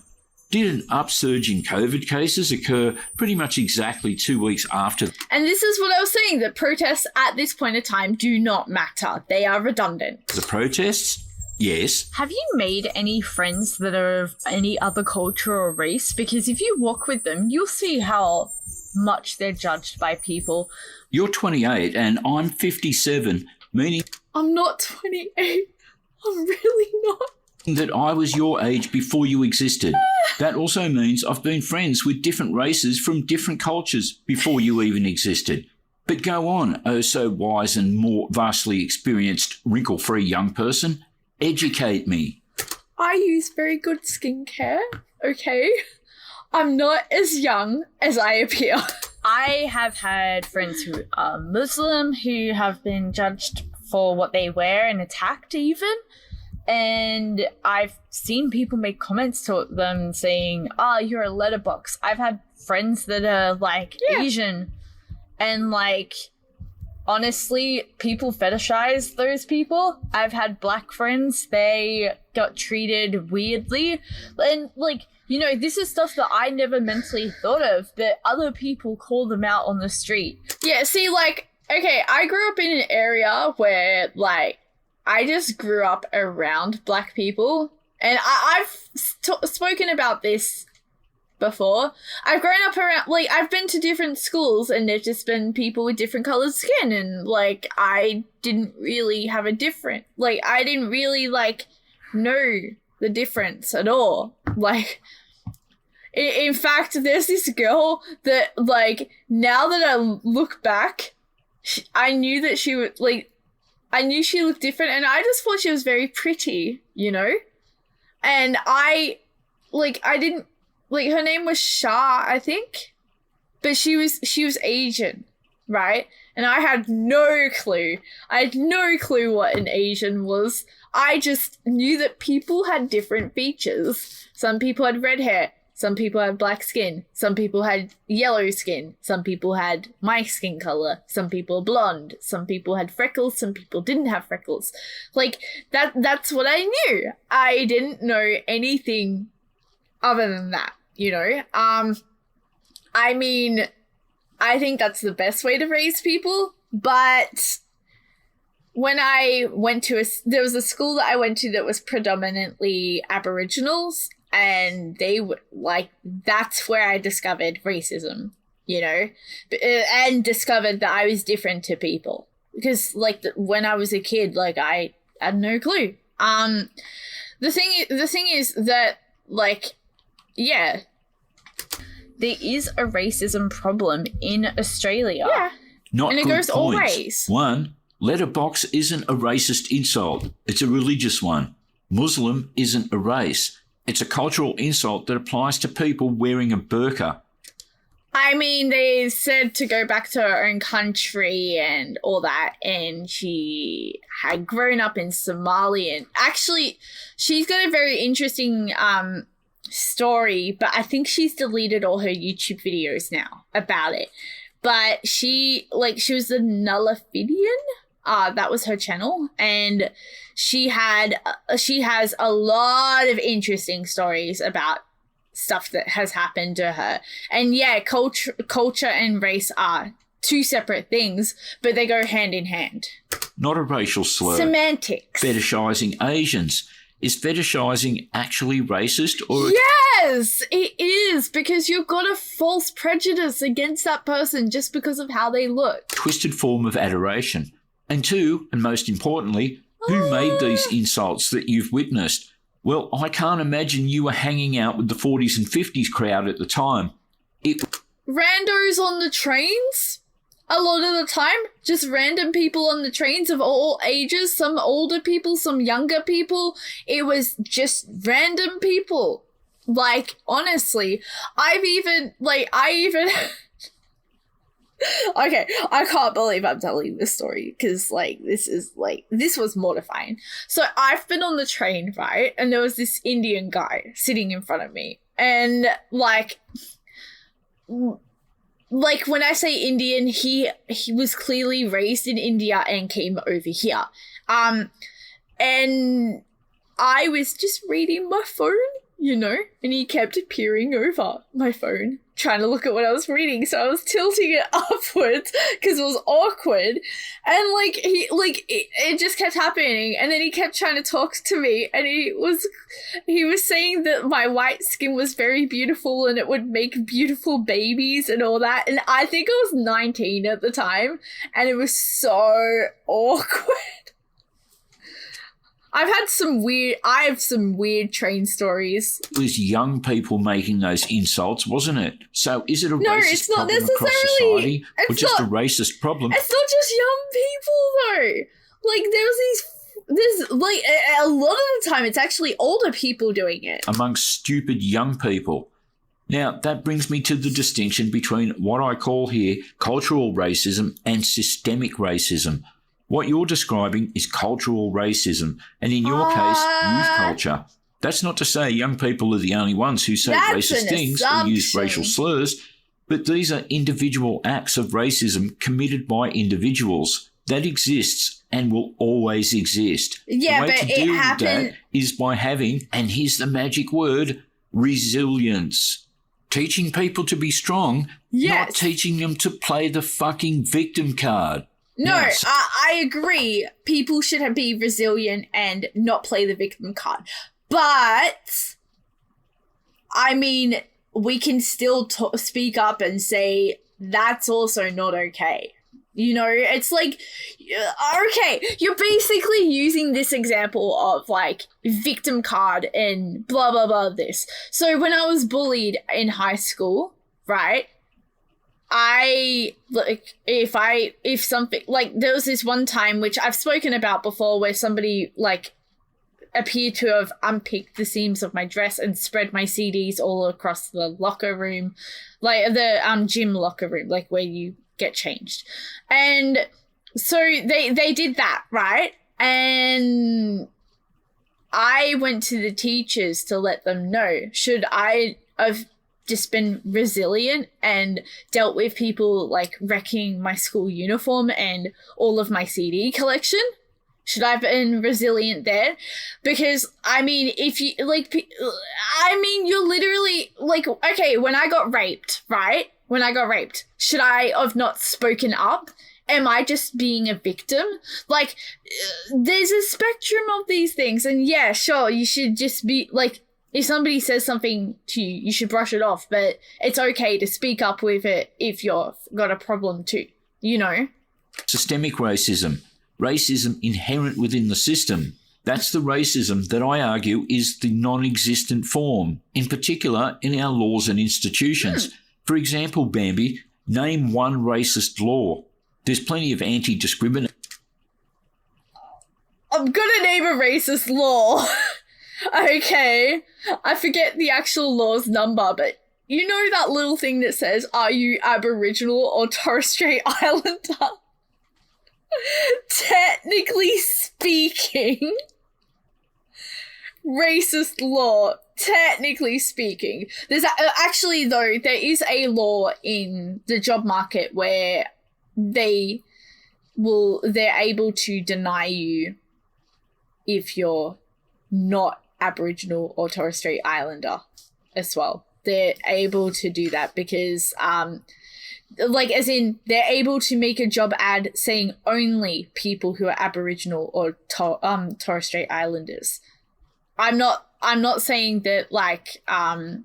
Did an upsurge in COVID cases occur pretty much exactly 2 weeks after? And this is what I was saying, that protests at this point in time do not matter. They are redundant. The protests? Yes. Have you made any friends that are of any other culture or race? Because if you walk with them, you'll see how much they're judged by people. You're 28 and I'm 57, meaning I'm not 28. I'm really not. that I was your age before you existed. That also means I've been friends with different races from different cultures before you even existed. But go on, oh so wise and more vastly experienced wrinkle-free young person. Educate me. I use very good skincare, okay? I'm not as young as I appear. I have had friends who are Muslim who have been judged for what they wear and attacked even. And I've seen people make comments to them saying, you're a letterbox. I've had friends that are, like, Asian. And, like, honestly, people fetishize those people. I've had black friends. They got treated weirdly. And, like, you know, this is stuff that I never mentally thought of, but other people call them out on the street. Yeah, see, like, okay, I grew up in an area where, like, I just grew up around black people, and I've spoken about this before. I've grown up around, like, I've been to different schools, and there's just been people with different colored skin, and, like, I didn't really have a different, like, I didn't really, like, know the difference at all. Like, in fact, there's this girl that, like, now that I look back, I knew that she would, like, I knew she looked different, and I just thought she was very pretty, you know? And I didn't, like, her name was Shah, I think, but she was Asian, right? And I had no clue. I had no clue what an Asian was. I just knew that people had different features. Some people had red hair. Some people had black skin. Some people had yellow skin. Some people had my skin color. Some people blonde. Some people had freckles. Some people didn't have freckles. Like, that's what I knew. I didn't know anything other than that, you know? I mean, I think that's the best way to raise people, but when I went to there was a school that I went to that was predominantly Aboriginals, and they were, like, that's where I discovered racism, you know, and discovered that I was different to people. Because, like, when I was a kid, like, I had no clue. The thing is that, like, yeah, there is a racism problem in Australia. Yeah. Not and it good goes all points. ways. One, letterbox isn't a racist insult. It's a religious one. Muslim isn't a race. It's a cultural insult that applies to people wearing a burqa. I mean, they said to go back to her own country and all that, and she had grown up in Somalia. And actually, she's got a very interesting story, but I think she's deleted all her YouTube videos now about it. But she was a Nullifidian. That was her channel, and she has a lot of interesting stories about stuff that has happened to her. And yeah, culture and race are two separate things, but they go hand in hand. Not a racial slur. Semantics. Fetishizing Asians. Is fetishizing actually racist, or Yes, it is, because you've got a false prejudice against that person just because of how they look. twisted form of adoration? And two, and most importantly, who made these insults that you've witnessed? Well, I can't imagine you were hanging out with the 40s and 50s crowd at the time. Randos on the trains? A lot of the time, just random people on the trains of all ages, some older people, some younger people. It was just random people. Like, honestly, I even okay, I can't believe I'm telling this story because, like, this was mortifying. So I've been on the train, right? And there was this Indian guy sitting in front of me. And, like, when I say Indian, he was clearly raised in India and came over here. And I was just reading my phone, you know, and he kept peering over my phone, trying to look at what I was reading. So I was tilting it upwards because it was awkward. And, like, it just kept happening. And then he kept trying to talk to me, and he was saying that my white skin was very beautiful and it would make beautiful babies and all that. And I think I was 19 at the time, and it was so awkward. I have some weird train stories. It was young people making those insults, wasn't it? So is it a No, racist it's not problem across society, or it's just not- a racist problem? It's not just young people, though. Like, there's like a lot of the time it's actually older people doing it. Amongst stupid young people. Now, that brings me to the distinction between what I call here cultural racism and systemic racism. What you're describing is cultural racism, and in your case, youth culture. That's not to say young people are the only ones who say racist things or use racial slurs, but these are individual acts of racism committed by individuals. That exists and will always exist. Yeah, the way but to deal it happened. with that is by having, and here's the magic word, resilience. Teaching people to be strong, Yes. not teaching them to play the fucking victim card. No, Yes. I agree. People should be resilient and not play the victim card. But, I mean, we can still speak up and say that's also not okay. You know, it's like, okay, you're basically using this example of, like, victim card and blah, blah, blah, this. So when I was bullied in high school, right, if something, like, there was this one time, which I've spoken about before, where somebody, like, appeared to have unpicked the seams of my dress and spread my CDs all across the locker room, like, the gym locker room, like, where you get changed. And so they did that, right? And I went to the teachers to let them know, should I have just been resilient and dealt with people, like, wrecking my school uniform and all of my CD collection? Should I have been resilient there? Because, I mean, if you, like, you're literally, like, okay, when I got raped, right? When I got raped, should I have not spoken up? Am I just being a victim? Like, there's a spectrum of these things. And yeah, sure, you should just be, like, if somebody says something to you, you should brush it off. But it's okay to speak up with it if you've got a problem too, you know? Systemic racism. Racism inherent within the system. That's the racism that I argue is the non-existent form, in particular in our laws and institutions. For example, Bambi, name one racist law. There's plenty of anti-discrimination. I'm gonna name a racist law. Okay. I forget the actual law's number, but you know that little thing that says, are you Aboriginal or Torres Strait Islander? Technically speaking, racist law, technically speaking. There's actually, though, there is a law in the job market where they're able to deny you if you're not Aboriginal or Torres Strait Islander as well. They're able to do that because, like, as in, they're able to make a job ad saying only people who are Aboriginal or Torres Strait Islanders. I'm not saying that, like, I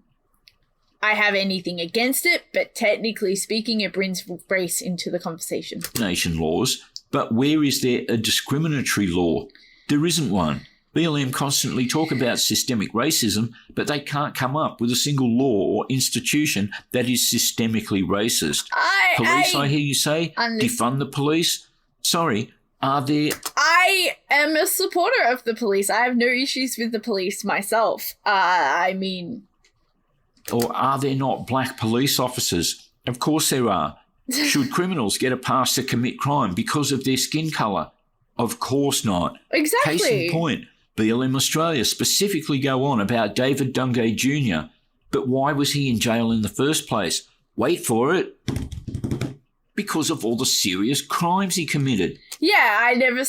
have anything against it, but technically speaking, it brings race into the conversation. Nation laws, but where is there a discriminatory law? There isn't one. BLM constantly talk about systemic racism, but they can't come up with a single law or institution that is systemically racist. Police, I hear you say, defund the police. Sorry, are there... I am a supporter of the police. I have no issues with the police myself. I mean... Or are there not black police officers? Of course there are. Should criminals get a pass to commit crime because of their skin colour? Of course not. Exactly. Case in point, BLM Australia specifically go on about David Dungay Jr. But why was he in jail in the first place? Wait for it. Because of all the serious crimes he committed. Yeah, I never,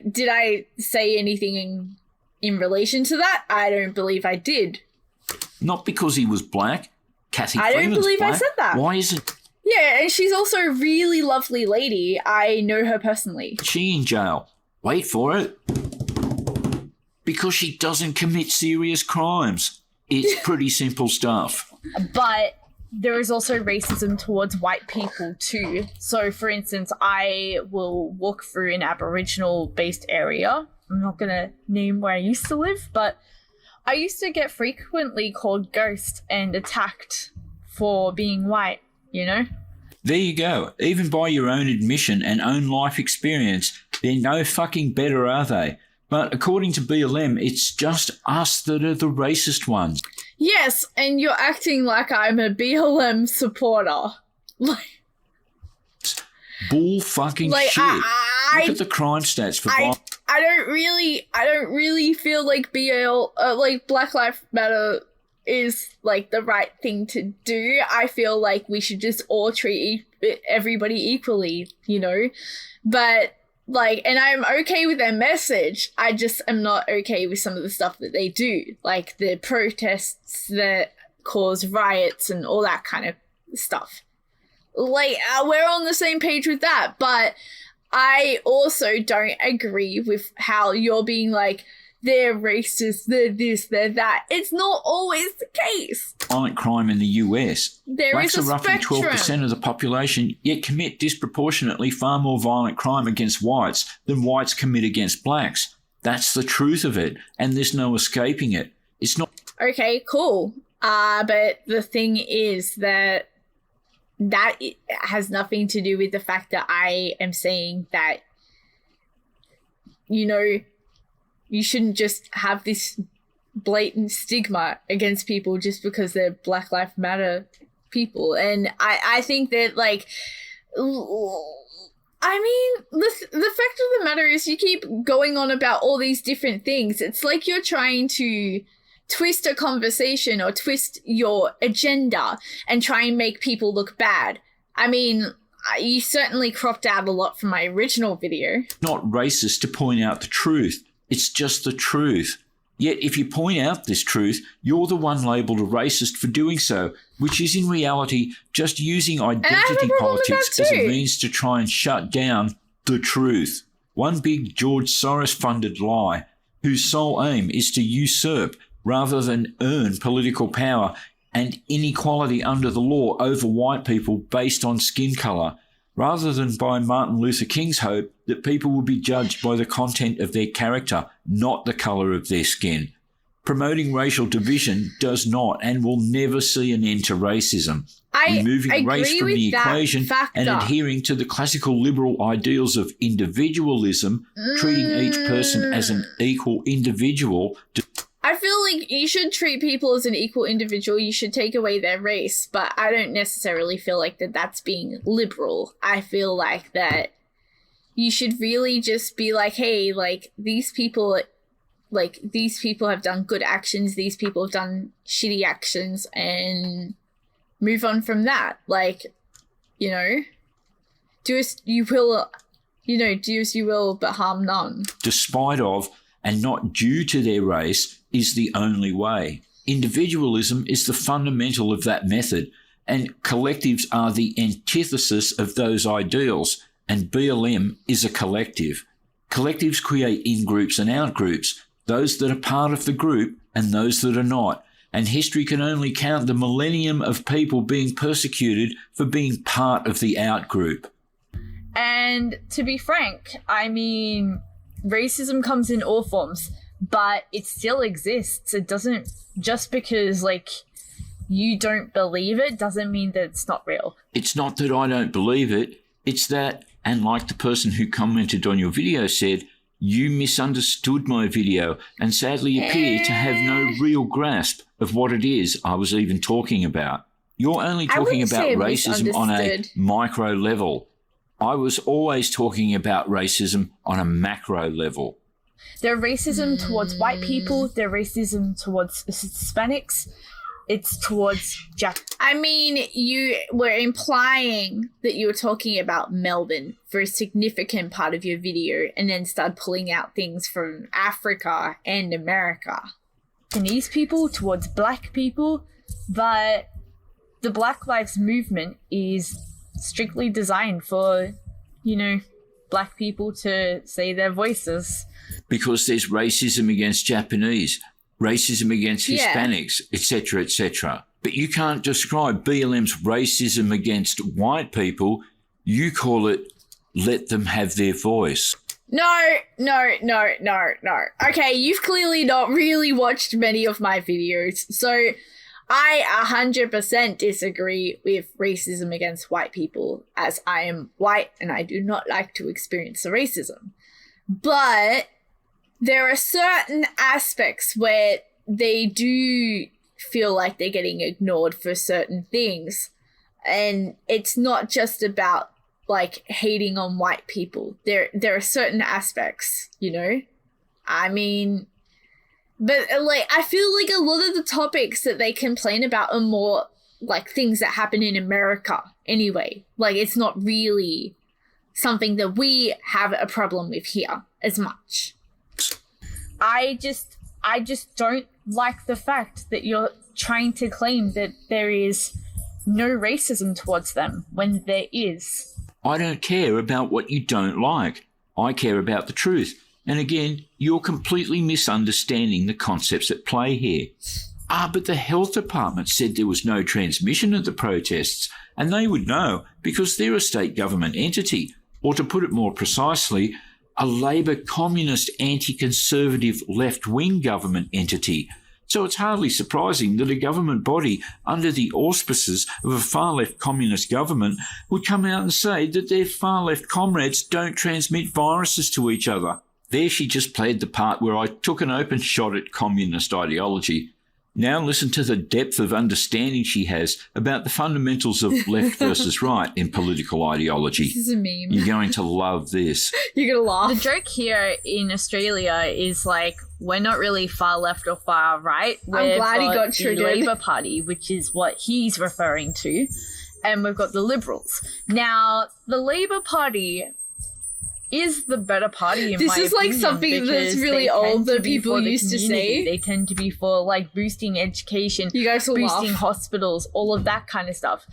did I say anything in relation to that? I don't believe I did. Not because he was black. Kathy I Freeman's don't believe black. I said that. Why is it? Yeah, and she's also a really lovely lady. I know her personally. She in jail. Wait for it. Because she doesn't commit serious crimes. It's pretty simple stuff. But there is also racism towards white people too. So, for instance, I will walk through an Aboriginal-based area. I'm not going to name where I used to live, but I used to get frequently called ghost and attacked for being white, you know? There you go. Even by your own admission and own life experience, they're no fucking better, are they? But according to BLM, it's just us that are the racist ones. Yes, and you're acting like I'm a BLM supporter. Bull fucking shit. Look at the crime stats for violence. I don't really feel like like Black Lives Matter is like the right thing to do. I feel like we should just all treat everybody equally, you know? But like, and I'm okay with their message. I just am not okay with some of the stuff that they do, like the protests that cause riots and all that kind of stuff. Like, we're on the same page with that, but I also don't agree with how you're being like, they're racist, they're this, they're that. It's not always the case. Violent crime in the US. Blacks are roughly 12% of the population, yet commit disproportionately far more violent crime against whites than whites commit against blacks. That's the truth of it, and there's no escaping it. It's not... Okay, cool. But the thing is that it has nothing to do with the fact that I am saying that, you know, you shouldn't just have this blatant stigma against people just because they're Black Lives Matter people. And I think that, like, I mean, the fact of the matter is you keep going on about all these different things. It's like you're trying to twist a conversation or twist your agenda and try and make people look bad. I mean, you certainly cropped out a lot from my original video. Not racist to point out the truth. It's just the truth. Yet if you point out this truth, you're the one labelled a racist for doing so, which is in reality just using identity politics as a means to try and shut down the truth. One big George Soros-funded lie, whose sole aim is to usurp rather than earn political power and inequality under the law over white people based on skin colour, rather than by Martin Luther King's hope that people will be judged by the content of their character, not the colour of their skin. Promoting racial division does not and will never see an end to racism. Removing race from the equation and adhering to the classical liberal ideals of individualism, treating each person as an equal individual... I feel like you should treat people as an equal individual. You should take away their race, but I don't necessarily feel like that's being liberal. I feel like that you should really just be like, hey, like these people have done good actions. These people have done shitty actions, and move on from that. Like, you know, do as you will, but harm none. Despite of and not due to their race is the only way. Individualism is the fundamental of that method, and collectives are the antithesis of those ideals, and BLM is a collective. Collectives create in-groups and out-groups, those that are part of the group and those that are not, and history can only count the millennium of people being persecuted for being part of the out-group. And to be frank, I mean, racism comes in all forms, but it still exists. It doesn't, just because, like, you don't believe it doesn't mean that it's not real. It's not that I don't believe it. It's that, and like the person who commented on your video said, you misunderstood my video and sadly appear to have no real grasp of what it is I was even talking about. You're only talking about racism on a micro level. I was always talking about racism on a macro level. There's racism towards white people. There's racism towards Hispanics. It's towards I mean, you were implying that you were talking about Melbourne for a significant part of your video and then started pulling out things from Africa and America. Chinese people towards black people, but the Black Lives Movement is strictly designed for, you know, black people to say their voices. Because there's racism against Japanese, racism against Hispanics, etc., etc. But you can't describe BLM's racism against white people. You call it, let them have their voice. No. Okay, you've clearly not really watched many of my videos, so I 100% disagree with racism against white people, as I am white and I do not like to experience the racism. But there are certain aspects where they do feel like they're getting ignored for certain things. And it's not just about like hating on white people. There are certain aspects, you know? I mean, but like I feel like a lot of the topics that they complain about are more like things that happen in America anyway. Like it's not really something that we have a problem with here as much. I just don't like the fact that you're trying to claim that there is no racism towards them when there is. I don't care about what you don't like. I care about the truth. And again, you're completely misunderstanding the concepts at play here. But the health department said there was no transmission of the protests, and they would know because they're a state government entity, or to put it more precisely, a Labor communist anti-conservative left-wing government entity. So it's hardly surprising that a government body under the auspices of a far-left communist government would come out and say that their far-left comrades don't transmit viruses to each other. There she just played the part where I took an open shot at communist ideology. Now listen to the depth of understanding she has about the fundamentals of left versus right in political ideology. This is a meme. You're going to love this. You're going to laugh. The joke here in Australia is like, we're not really far left or far right. I'm glad he got the triggered. Labor Party, which is what he's referring to, and we've got the Liberals. Now, the Labor Party is the better party in This my is like opinion, something that's because really they tend old that to be people for the used to community. say. They tend to be for like boosting education, You guys will boosting laugh. hospitals, all of that kind of stuff.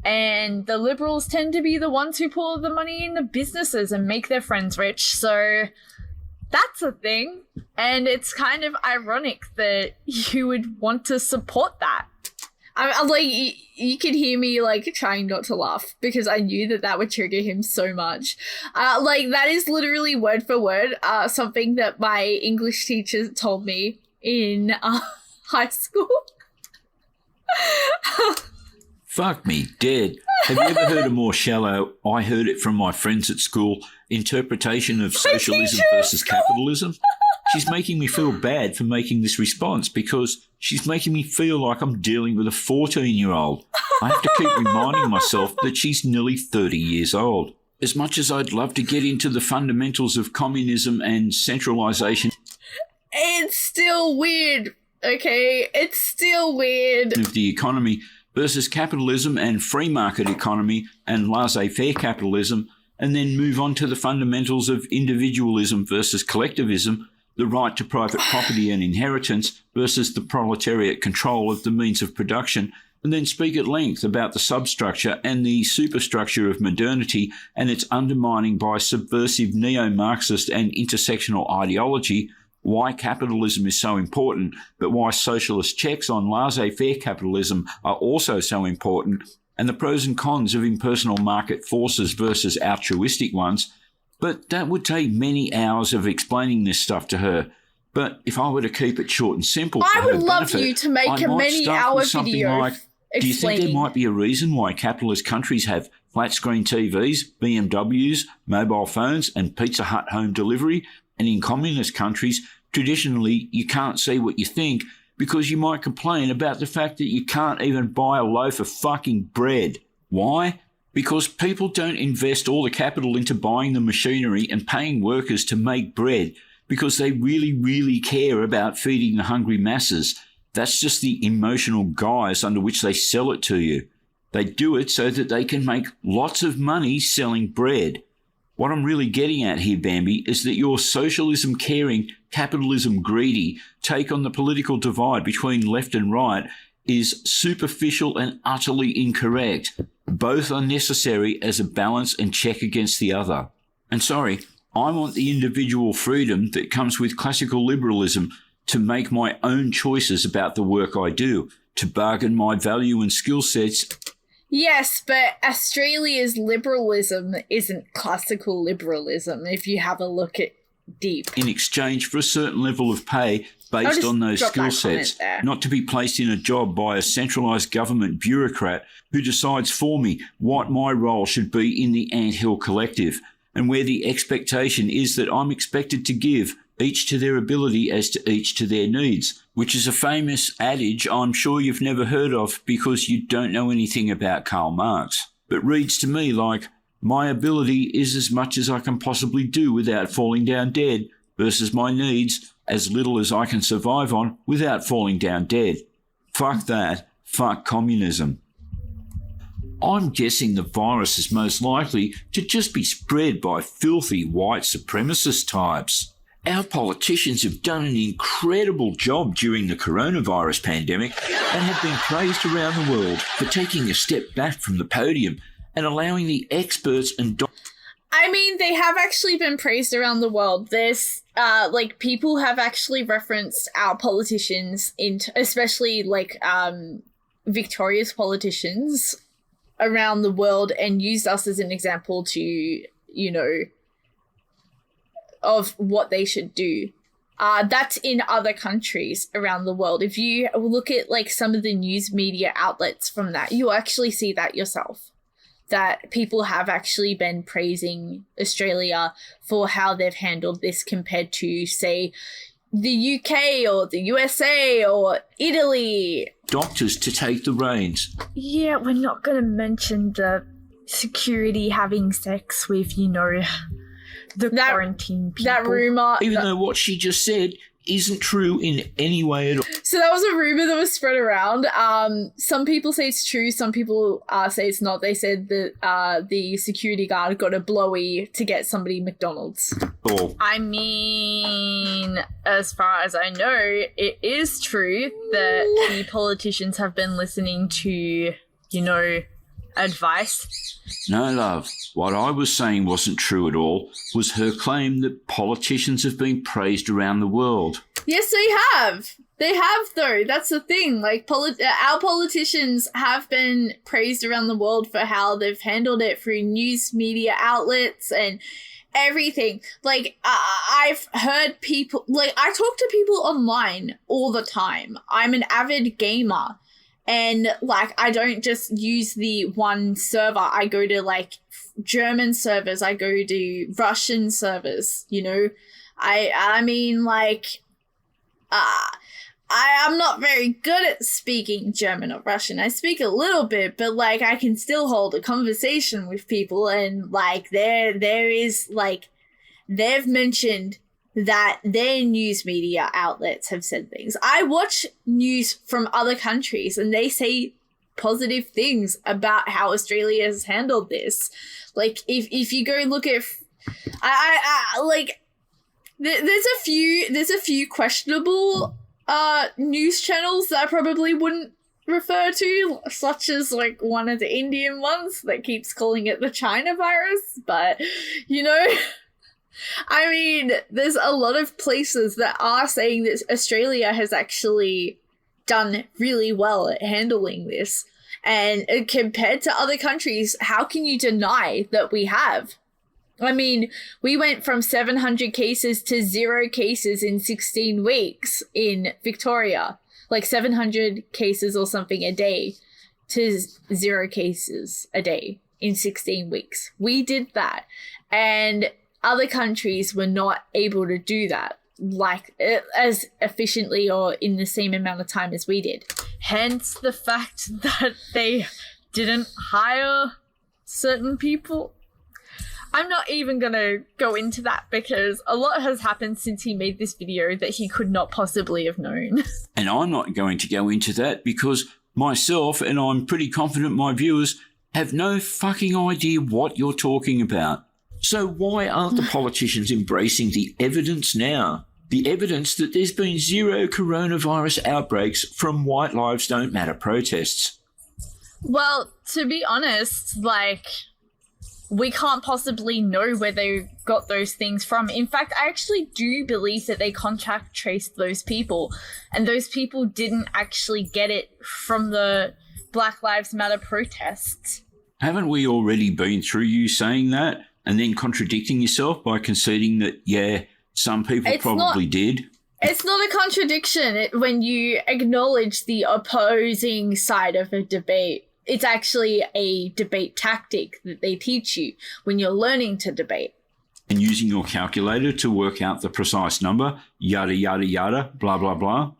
And the Liberals tend to be the ones who pour the money into businesses and make their friends rich. So that's a thing. And it's kind of ironic that you would want to support that. I'm like, you could hear me like trying not to laugh because I knew that would trigger him so much. Like that is literally word for word something that my English teacher told me in high school. Fuck me, dead. Have you ever heard a more shallow, I heard it from my friends at school, interpretation of socialism versus capitalism? She's making me feel bad for making this response because she's making me feel like I'm dealing with a 14-year-old. I have to keep reminding myself that she's nearly 30 years old. As much as I'd love to get into the fundamentals of communism and centralisation It's still weird, okay? It's still weird. of the economy versus capitalism and free market economy and laissez-faire capitalism, and then move on to the fundamentals of individualism versus collectivism, the right to private property and inheritance versus the proletariat control of the means of production, and then speak at length about the substructure and the superstructure of modernity and its undermining by subversive neo-Marxist and intersectional ideology, why capitalism is so important, but why socialist checks on laissez-faire capitalism are also so important, and the pros and cons of impersonal market forces versus altruistic ones. But that would take many hours of explaining this stuff to her. But if I were to keep it short and simple, for I her would love benefit, you to make I a might many start hour with something video like, do you think there explaining. might be a reason why capitalist countries have flat screen TVs, BMWs, mobile phones, and Pizza Hut home delivery, and in communist countries, traditionally you can't say what you think because you might complain about the fact that you can't even buy a loaf of fucking bread. Why? Because people don't invest all the capital into buying the machinery and paying workers to make bread because they really, really care about feeding the hungry masses. That's just the emotional guise under which they sell it to you. They do it so that they can make lots of money selling bread. What I'm really getting at here, Bambi, is that your socialism caring, capitalism greedy take on the political divide between left and right is superficial and utterly incorrect. Both are necessary as a balance and check against the other. And sorry, I want the individual freedom that comes with classical liberalism to make my own choices about the work I do, to bargain my value and skill sets. Yes, but Australia's liberalism isn't classical liberalism if you have a look at deep. In exchange for a certain level of pay I'll based just on those drop skill that comment sets, there. not to be placed in a job by a centralised government bureaucrat who decides for me what my role should be in the anthill collective, and where the expectation is that I'm expected to give each to their ability as to each to their needs, which is a famous adage I'm sure you've never heard of because you don't know anything about Karl Marx, but reads to me like, My ability is as much as I can possibly do without falling down dead versus my needs as little as I can survive on without falling down dead. Fuck that. Fuck communism. I'm guessing the virus is most likely to just be spread by filthy white supremacist types. Our politicians have done an incredible job during the coronavirus pandemic and have been praised around the world for taking a step back from the podium and allowing the experts and I mean, they have actually been praised around the world. There's, people have actually referenced our politicians, especially, Victoria's politicians around the world and used us as an example to, of what they should do. That's in other countries around the world. If you look at, some of the news media outlets from that, you'll actually see that yourself. That people have actually been praising Australia for how they've handled this compared to, say, the UK or the USA or Italy. Doctors to take the reins. Yeah, we're not going to mention the security having sex with, the quarantine people. That rumour. Even though what she just said isn't true in any way at all. So that was a rumor that was spread around. Some people say it's true. Some people say it's not. They said that the security guard got a blowy to get somebody McDonald's. Oh. I mean, as far as I know, it is true that the politicians have been listening to, advice. No, love. What I was saying wasn't true at all, was her claim that politicians have been praised around the world. Yes, they have. They have, though. That's the thing. Our politicians have been praised around the world for how they've handled it through news media outlets and everything. I've heard people... I talk to people online all the time. I'm an avid gamer. And, I don't just use the one server. I go to, German servers. I go to Russian servers, I'm not very good at speaking German or Russian. I speak a little bit, but, I can still hold a conversation with people. And, there is, they've mentioned that their news media outlets have said things. I watch news from other countries and they say positive things about how Australia has handled this. If you go look at, there's a few questionable news channels that I probably wouldn't refer to, such as one of the Indian ones that keeps calling it the China virus, but I mean, there's a lot of places that are saying that Australia has actually done really well at handling this. And compared to other countries, how can you deny that we have? I mean, we went from 700 cases to 0 cases in 16 weeks in Victoria. 700 cases or something a day to 0 cases a day in 16 weeks. We did that. And other countries were not able to do that as efficiently or in the same amount of time as we did. Hence the fact that they didn't hire certain people. I'm not even going to go into that because a lot has happened since he made this video that he could not possibly have known. And I'm not going to go into that because myself, and I'm pretty confident my viewers, have no fucking idea what you're talking about. So why aren't the politicians embracing the evidence now? The evidence that there's been 0 coronavirus outbreaks from White Lives Don't Matter protests. Well, to be honest, we can't possibly know where they got those things from. In fact, I actually do believe that they contact traced those people, and those people didn't actually get it from the Black Lives Matter protests. Haven't we already been through you saying that? And then contradicting yourself by conceding that, some people probably did. It's not a contradiction when you acknowledge the opposing side of a debate. It's actually a debate tactic that they teach you when you're learning to debate. And using your calculator to work out the precise number, yada, yada, yada, blah, blah, blah.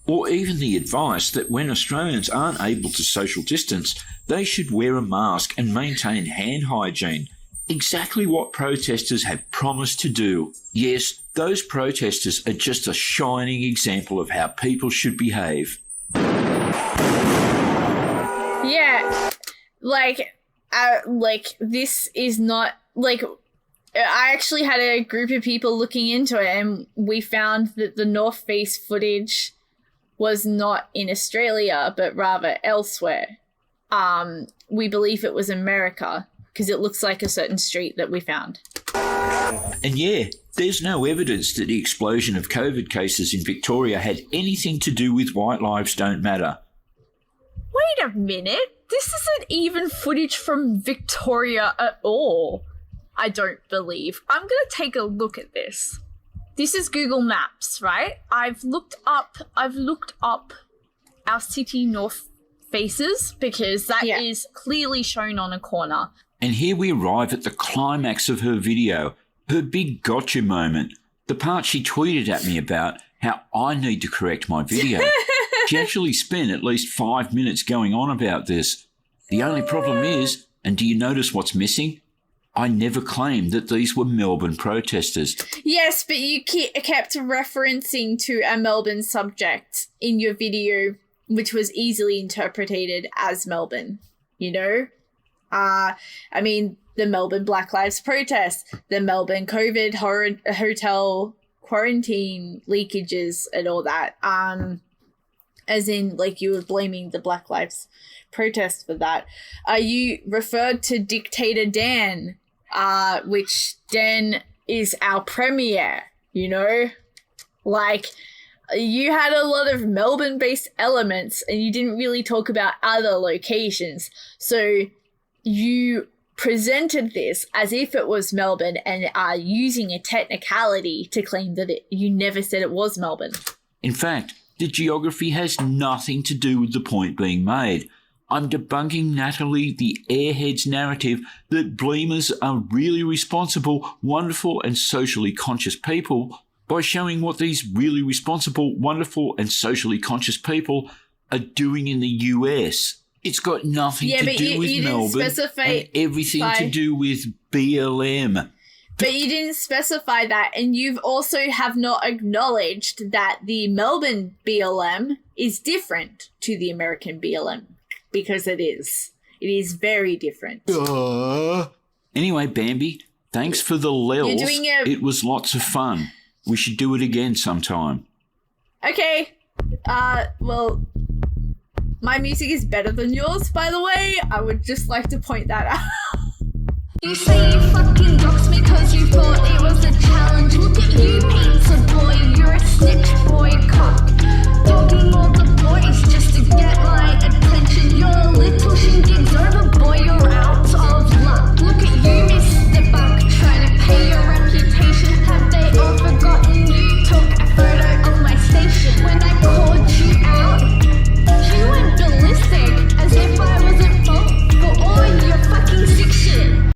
Or even the advice that when Australians aren't able to social distance, they should wear a mask and maintain hand hygiene. Exactly what protesters have promised to do. Yes, those protesters are just a shining example of how people should behave. Yeah, this is not, I actually had a group of people looking into it, and we found that the North Face footage was not in Australia, but rather elsewhere. We believe it was America, because it looks like a certain street that we found. And yeah, there's no evidence that the explosion of COVID cases in Victoria had anything to do with White Lives Don't Matter. Wait a minute. This isn't even footage from Victoria at all. I don't believe. I'm going to take a look at this. This is Google Maps, right? I've looked up our city North Faces because that is clearly shown on a corner. And here we arrive at the climax of her video, her big gotcha moment, the part she tweeted at me about how I need to correct my video. She actually spent at least 5 minutes going on about this. The only problem is, and do you notice what's missing? I never claimed that these were Melbourne protesters. Yes, but you kept referencing to a Melbourne subject in your video, which was easily interpreted as Melbourne, you know? The Melbourne Black Lives protest, the Melbourne COVID hotel quarantine leakages and all that. As in, you were blaming the Black Lives protest for that. You referred to Dictator Dan, which Dan is our premier, you know? You had a lot of Melbourne-based elements and you didn't really talk about other locations. So you presented this as if it was Melbourne and are using a technicality to claim that you never said it was Melbourne. In fact, the geography has nothing to do with the point being made. I'm debunking Natalie the Airhead's narrative that Bleemers are really responsible, wonderful and socially conscious people by showing what these really responsible, wonderful and socially conscious people are doing in the US. It's got nothing to do with Melbourne and everything to do with BLM. But you didn't specify that, and you've also have not acknowledged that the Melbourne BLM is different to the American BLM, because it is. It is very different. Anyway, Bambi, thanks for the lils. It was lots of fun. We should do it again sometime. Okay. Well, my music is better than yours, by the way. I would just like to point that out. You say you fucking doxed me cause you thought it was a challenge. Look at you, pizza boy, you're a snitch boy cock. Dogging all the boys just to get my attention. You're a little shindig over, boy, you're out.